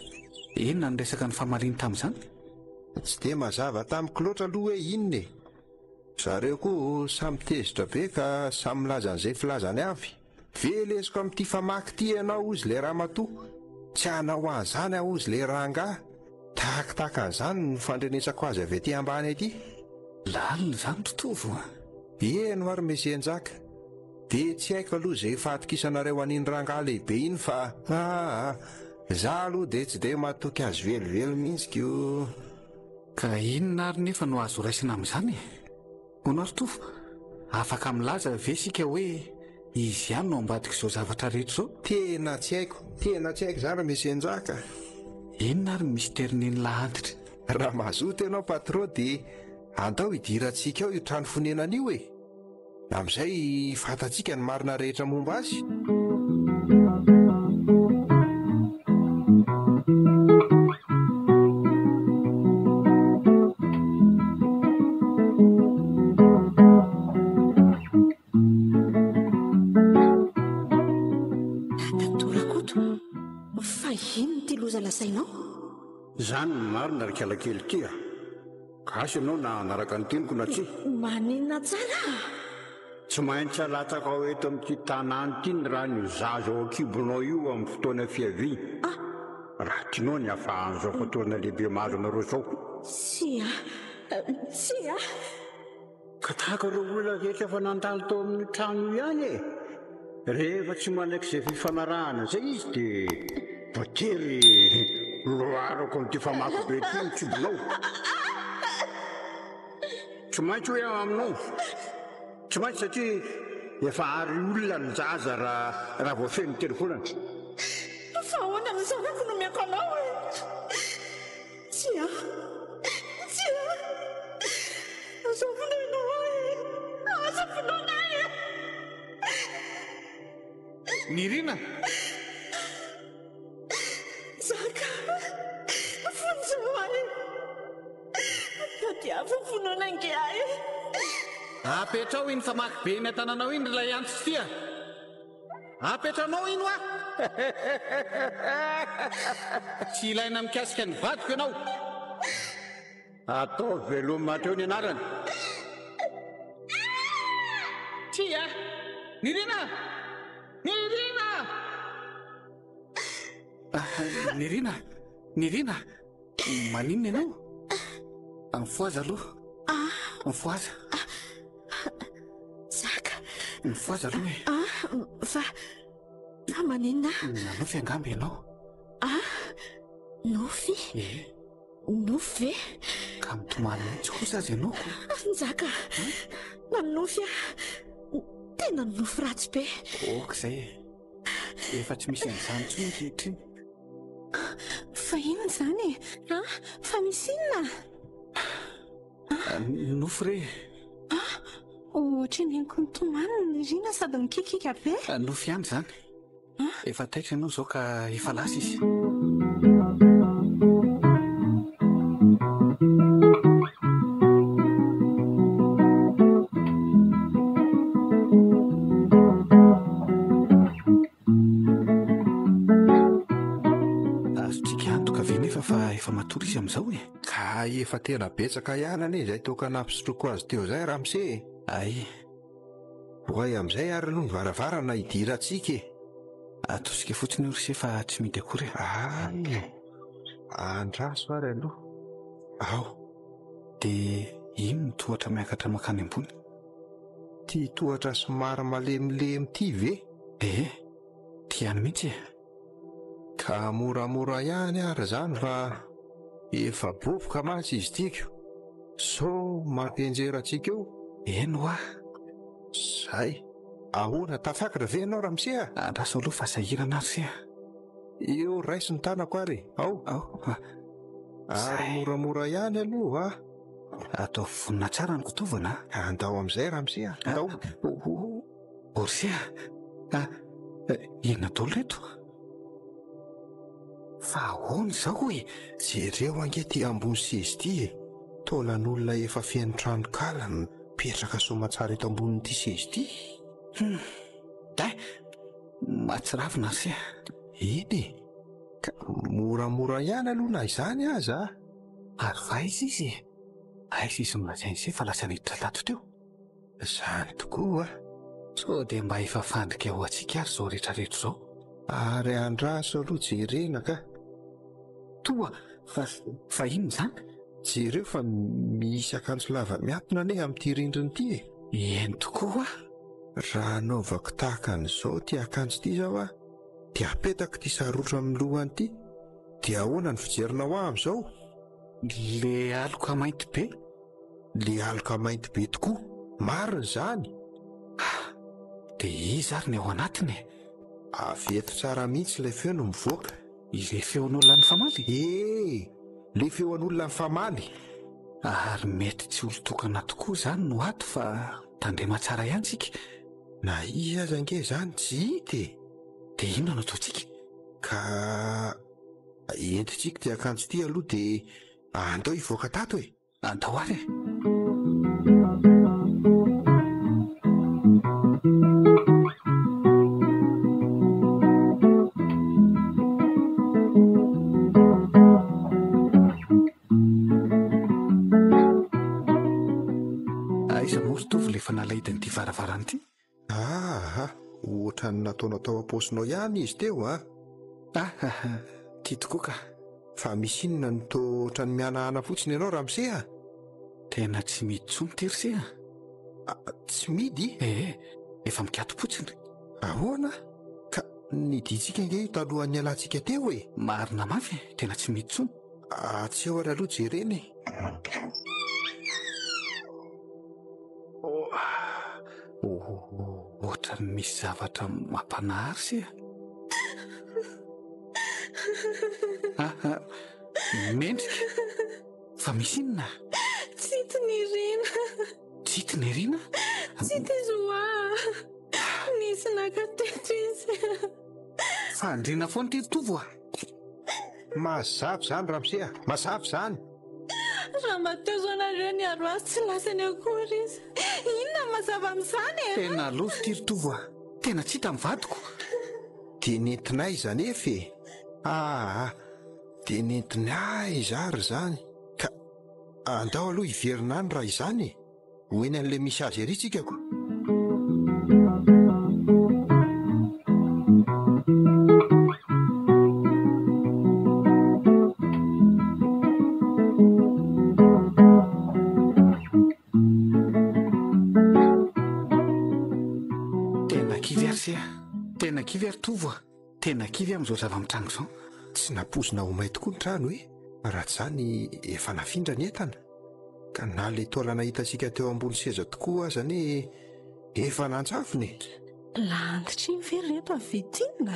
Inona ny resaka ny famaliana tamin'izany? Tsy dia mazava tamiko loatra aloha hoe inona e. Zareo koa samy tezitra be ka samy milaza an'izay filazany avy. Velesiko amin'ity famaky ity ianao ozy ilay ramatoa. Tsy hanao an'izany aho ozy ilay rangahy. Tahakitaka an'izany no fandrenesako azy avy ety ambany ety. Lalina izany Ritovo. Eno ary Mesianjaka. Dia tsy haiko aloha izay fahatokisanareo an'iny rangahy lehibe iny fa izaho aloha dia tsy dia mahatoky azy velively mihitsy io. Ka inona ary nefa no azo raisina amin'izany? Hono Ritovo, afaka milaza ve isika hoe izy ihany no ambadika izao zavatra rehetra izao? Tena tsy haiko izany Mesianjaka. Inona ary ny misterin'iny lahantitra? Raha mazoto ianao patro dia andao hidirantsika ao io trano fonenana io e. Amin'izay fantatsika ny marina rehetra momba azy. Torakoto, fa ino ty loza lasainao? Izany ny marina ry kalakely ty a. Gasy ianao na anaraka ny teniko na tsy? Maninona tsara? Tsy maintsy alatsaka ao eto amin'ity tanàny ity ny raha ny zaza ao akibonao io amin'ny fotoana fiaviana. Raha tianao ny hafahan'izao fotoana lehibe mahazo anareo izao. Tsy a. Ka tahaka ireo olona rehetra efa nandalo tao amin'ny trano io ihany e. Rehefa tsy manaiky izay fifanarahana izay izy dia voatery loarako amin'ity famaky be ity ny tsibonao. Tsy maintsy hoe aminao. Tsy maintsy satria efa ary olona ny zaza raha voafeny telefonana. Fa ahoana ny zanako no miako anao e? Tsy a. Azafona ianao e. Azafona e. Nirina! Zaka! Fonjao e. Tadiavo fonona ange e. Apetrao iny famaky be ny an-tananao iny ilay antitra tia. Apetranao ino a? Tsy ilaina mikasika ny vadiko ianao. Atao velomatra eo ny anarany. Tia! Nirina! Nirina! Maninona ianao? Mifoaza aloha. Mifoaza. Zaka. Mifoaza aloha e. Maninona? Nanofy angamba ianao? Nofy? Nofy ve? Ka mitomany mihitsy kosa azy ianao. Njaka, nanofy tena nofy ratsy be. Izay efa tsy misy an'izany intsony ankehitriny. Fa inona izany e? Fa misy inona? Nofy re. Ohatraneniko nitomany ny rina sady mikikika be. Nofy ihany izany. Efa taitra ianao izao ka efa lasa izy. Azotsika antoka ve nefa fa efa matory izy amin'izao e? Ka efa tena betsaka ihany anie izay toka nampisotroko azy teo izay Ramose. Ay, Hoay amin'izay ary aloha ny varavarana hidirantsika e. Atosika fotsiny ory se fa tsy midy akory. Andraso ary aloha. Ao. Dia ino ny tohatra miakatra makany ambony? Ty tohatra somary malemilemy ty ve? Tiany mihitsy e. Ka moramora ihany ary izany fa efa boboka mantsy izy tiko. So mampienjerantsika eo. Eno Zay. Ahoana tafakatra ve ianao Ramose? Andraso aloha fa sahirana ary se. Eo raiso ny tanako ary. Ao. Ary moramora ihany aloha. Atao vonina tsara ny fitaovana. Andao amin'izay Ramose. Andao. Orsy inona daholo reto? Fa ahoana izao e? Jereo ange ty ambony sezy ty e. Tolan'olona efa feno tranokala mipetraka somatsara eto ambonin'ity sezy ty. Mahatsiravina se. Iny ka moramora ihany aloha na izany aza. Ary vaiza izy? Aiza izy milazainy se fa lasa niditra tato teo? Izany tokoa. So dia mba efa fandrika ho antsika ary izao rehetrarehetra izao. Ary andraso aloha jerena ka. Toa fa inona izany? Jereo fa misy akanjo lava miatona ane amin'ity rindriny ity e. Eny tokoa. Raha anaovako tahaka an'izao ty akanjo ty zao dia apetako ty sarotra amin'ny lohany ty. Dia ahoana ny fijerinao amin'izao? Le aloka mainty be? Le aloka mainty be tokoa. Marina izany. Dia izy ary ny ao anatiny e? Aveto tsara mihitsy ilay feo no mivoaka. Ilay feon'olona ny famaly? Le feon'olona ny famaly. Ary mety tsy olon-tokana tokoa izany no ato fa tandrema tsara ihany tsika. Na iza aza ange izany tsy hita e. Dia inona no ataontsika? Ka entintsika ty akanjo ty aloha dia andao hivoaka tato e. Andao ary e. Aiza moa ry tovy le fa nalaidin'ity varavarana ity? Ohatrany nataonao tao am-paosinao ihany izy teo Tia tokoa ka. Fa misy inona ny toa ny mianahana fotsiny ianao Ramose? Tena tsy midy intsony ty ry se. Tsy midy? Efa mikato fotsiny. Ahoana? Ka niditsika ange io talohan'ny alantsika teo e. Marina mafy tena tsy midy intsony. Tsy eo ary aloha jereny. Ohatrany misy zavatra mampanahary se. Mendrika. Fa misy inona? Tsy ny rina. Tsy ny rina? Tsy tezoa. Nisy nakateto izy. Fandrina foana ty tovo. Mazava izany Ramose. Mazava izany. Raha matezo anareo ny aro azy tsy lasany akory izy. Inona mazava amin'izany e? Tena loso ty ry tovo. Tena tsy hita mivadiko. Dia nentinay izany efa e. Dia nentinay zary izany. Ka andao aloha hiverina any raha izany e. Hoeny an'ilay misy azy ery tsika ko. Tena kivy ary se. Tena kivy ary tovo tena kivy amin'izao zava-mitrango izao. Tsy napozina ho may tokoa ny trano raha tsy izany efa nafindra ny entana ka na le taolana hitantsika teo ambony seza tokoa azany efa nantsafony. Landitra iny very reto avetina.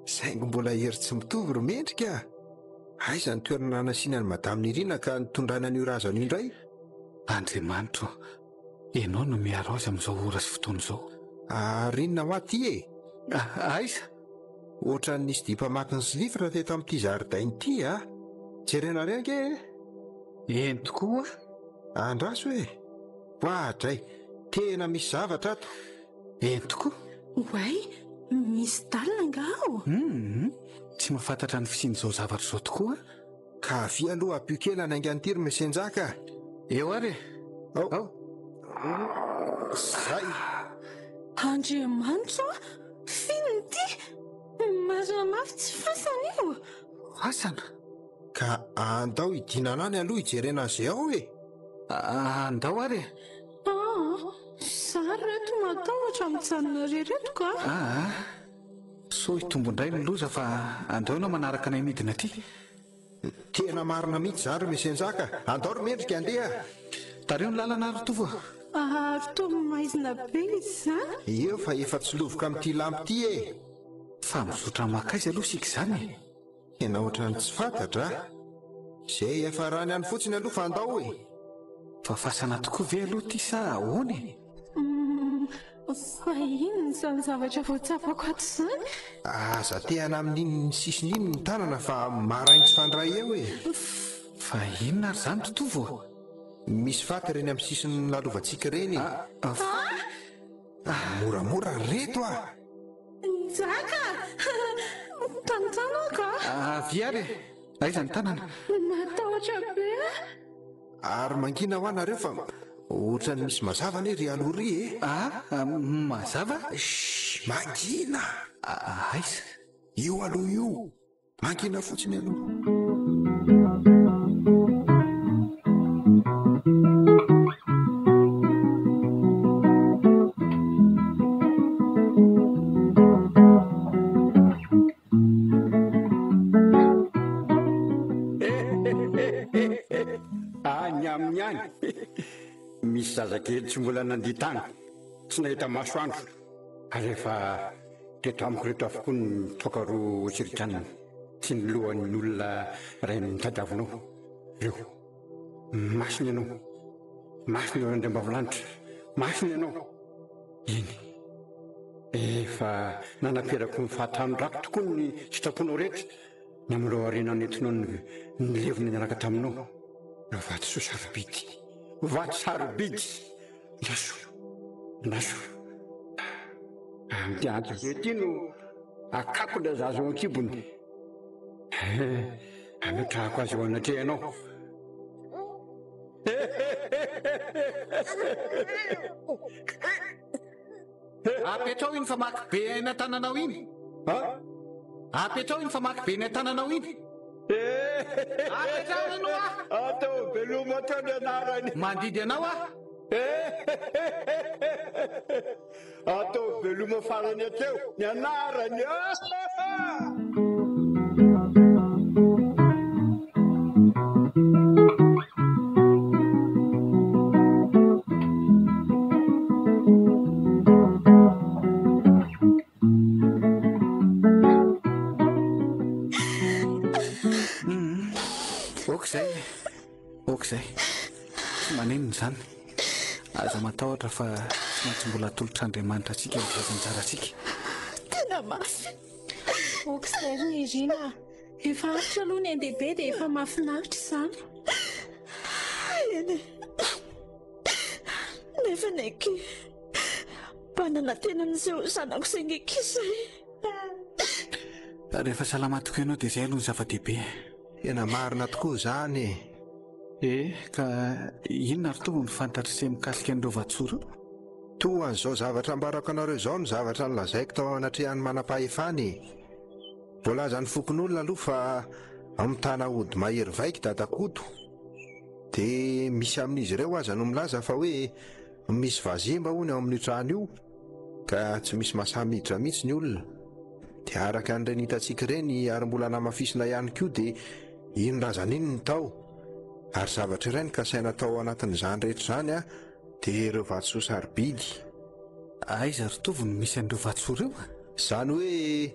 Saingy mbola hery tsy mitovy ro mendrika. Aiza ny toerana nanasiana ny madamy Nirina ka nitondrana an'io razana indray. Andriamanitra, ianao no miaro azy amin'izao ora sy fotoana izao. Rinona maty Aiza? Ohatra nisy dipamaky ny silifra teto amin'ity zaridaina ity jerena renge. Eny tokoa. Andraso hoadray tena misy zavatra ato. Eny tokoa. Oay, misy dalina nga ao. Tsy mahafantatra ny fisian'izao zavatra izao tokoa. Ka avy aloha ampio kely anainga nytiry mesenjaka. Eo ary. Zay. Andriamanitra, fino ity. Mazana mafy tsy fasana io. Fasana? Ka andao idinana any aloha hijerena an'izay ao andao ary. Zary reto matahotra mijanona rereto ka. So hitombondray ny loza fa andao ianao manaraka anay midina aty. Tena marina mihitsy zary mesenjaka. Andao ry mendrika andeha. Tareo ny lalana ary tovo. Toa maizina be izy izany. Eo fa efa tsy lovoka amin'ity lampy ity Fa mizotra makaiza aloha sika izany. Tena ohatrany tsy fantatra. Zay efa rany any fotsiny aloha fa andao Fa fasana tokoa ve aloha ty sa ahoany? Fa ino izany zavatra voatsapako ato izany? Aza tehana amin'iny ny sisiny iny ny tanana fa marainy tsy fandray eo Fa inona ary izany totovo? Misy faty reny amin'ny sisiny lalovantsika reny. Moramora reto Njaka! Tantanao ka? Avy ary. Aiza ny tanana? Matahotra be Ary mangina ho anareo fa ohatra ny misy mazava ny ry alory mazava? Mangina. Aiza? Io aloha io. Mangina fotsiny aloha. Misy zazakely tsy mbola nandiha tany, tsy nahita masoandro. Ary efa teto amiko reto avokoa ny toaka roa tsirikanina tsy ny lohan'ny olona ray mitadiavinao. Reo, masina ianao, masina eo Andriambavilanitra, masina ianao. Iny, efa nanamperako ny fahatanondrako tokoa ny sitraponao rehetra ny amin'ireo arenao nentinao ny levona niaraka taminao. Reo vaty so sarobidy. Vaty sarobidy. Naso. Amin'ny antso be ty no akako ilay zaza ao an-kibony. Ametrahako azy eo anatrehanao. Apetrao iny fa maky be eny an-tananao iny. Apetrao iny fa maky be eny an-tananao iny. Apetrao aloha. Atao veloma atao ny anarany. Mandidy anao Atao veloma farany ateo ny anarany. Okzay. Tsy maninona izany. Aza matahotra fa tsy maintsy mbola atolotr'Andriamanitra atsika ny vazanjara atsika. Tena mafy. Okzay ry Irina. Efa aritra aloha ny andehibe dia efa mahafinaritra izany. Eny. Nefa neky banana tena n'izay zanako izay ngekizay. Rehefa salama tokoa ianao dia izay aloha ny zava-dehibe. Tena marina tokoa izany. Ka inona ary toa ny fantatry izay mikasika an'ireo vatsora? Toa an'izao zavatra ambarako anareo izao ny zavatra nilazaiko tao anatrehan'ny manam-pahefany. Voalaza ny fokon'olona aloha fa amitana ody mahery vaika dadakoto. Dia misy amin'izy ireo aza no milaza fa hoe misy vazimba hono ao amin'ny trano io ka tsy misy mahasamidra mihitsy ny olona dia araka an'ireny hitantsika ireny ary mbola namafisina ihany koa dia ino razana iny ny tao ary zavatra iray ny kasaina tao anatin'izany rehetra izany a dia ireo vatsoa sarobidy. Aiza rotovo no misy an'ireo vatsoa ireo? Izany hoe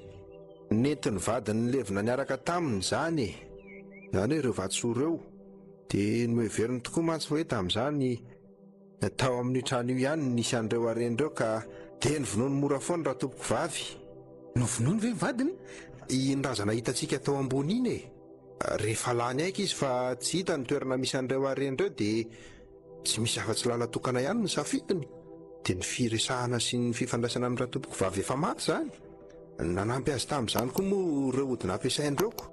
nentin'ny vadiny levina niaraka taminy izany e. Izany hoe ireo vatsoa ireo dia noheveriny tokoa mantsy hoe tamin'izany tao amin'ny trano io ihany nisy an'ireo aren'ireo ka dia novonoiny mora foana raha tompoko vavy. Novonoiny ve vadiny? Iny-razana hitantsika tao ambony iny e. Rehefa lany aika izy fa tsy hita ny toerana misy an'ireo aren'ireo dia tsy misy afa-tsy lala tokana ihany ny safidiny. Dia ny firesahana sy ny fifandraisana amin'ny raha tompoko vavy efa maty izany. Nanampy azy tamin'izany koa moa ireo hodina ampiasain'ireko.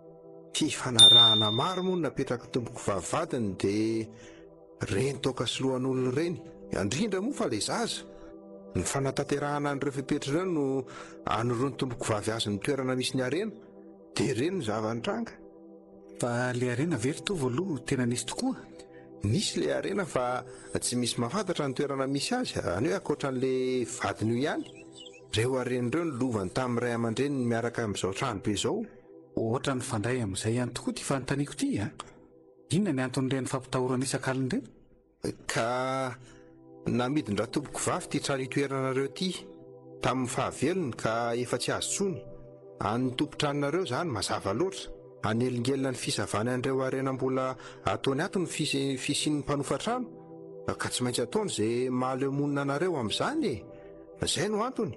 Fifanarahana maro moa napetraka tompoko vavy vadiny dia reny toka soloan'olona ireny. Andrindra moa fa ilay zaza. Ny fanatanterahana an'ireo fepetra ireo no anoroany tompoko vavy azy ny toerana misy ny arena dia ireny no zava-nitranga. Fa ilay arena very tovo aloha tena nisy tokoa? Nisy ilay arena fa tsy misy mahafantatra ny toerana misy azy. Any hoe ankoatran'ilay vadiny io ihany. Ireo aren'ireo ny lovany tamin'ny ray aman-dreny miaraka amin'izao tranobe izao. Ohatra ny fandray amin'izay ihany tokoa ty fanontaniako ty a? Inona ny anton'ireny fampitahorana isan-kaliny ireny? Ka namidin-dra tompoko vavy ty trano itoeranareo ty tamin'ny fahavelony ka efa tsy azo tsony. Any tompo-tranonareo izany mazava loatra. Anelingelina ny fisavany an'ireo arena mbola ataony ato ny fisian'ny mpanofa trano ka tsy maintsy ataony izay mahalemonina anareo amin'izany e. Izay no antony.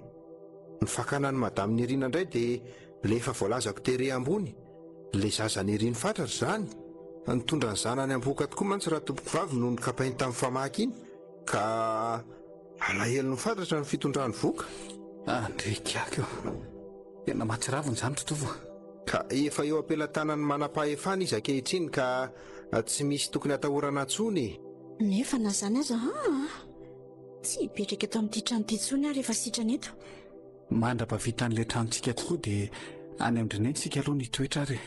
Ny fakana ny madamy Nirina indray dia lefa voalazako tere ambony. Ilay zaza Nirina fatratra izany. Nitondra ny zanany amboka tokoa mantsy raha tompoko vavy no nikapainy tamin'ny famaky iny ka alahelo ny fatratra ny fitondrany voka. Andrikako tena mahatsiraviny izany totovo. Ka efa eo ampelantanany manam-pahefana izy ankehitriny ka tsy misy tokony atahorana intsony. Nefa na izany aza tsy hipetraka eto amin'ity trano ity intsony ary efa sitrana eto. Mandra-pavita an'ilay tranontsika tokoa dia any amin'ireny isika aloha nitoetra ary.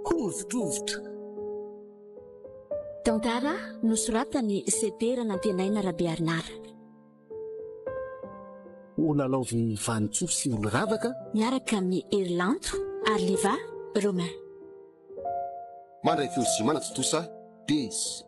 Hovitrovitra. Tantara nosoratany Setera Nantenaina Rabearnara. Olalao vanitsoa sy olo-ravaka Miaraka amin'ny Erlanto, Arliva, Romain. Mandray fiozimana totosa Désy.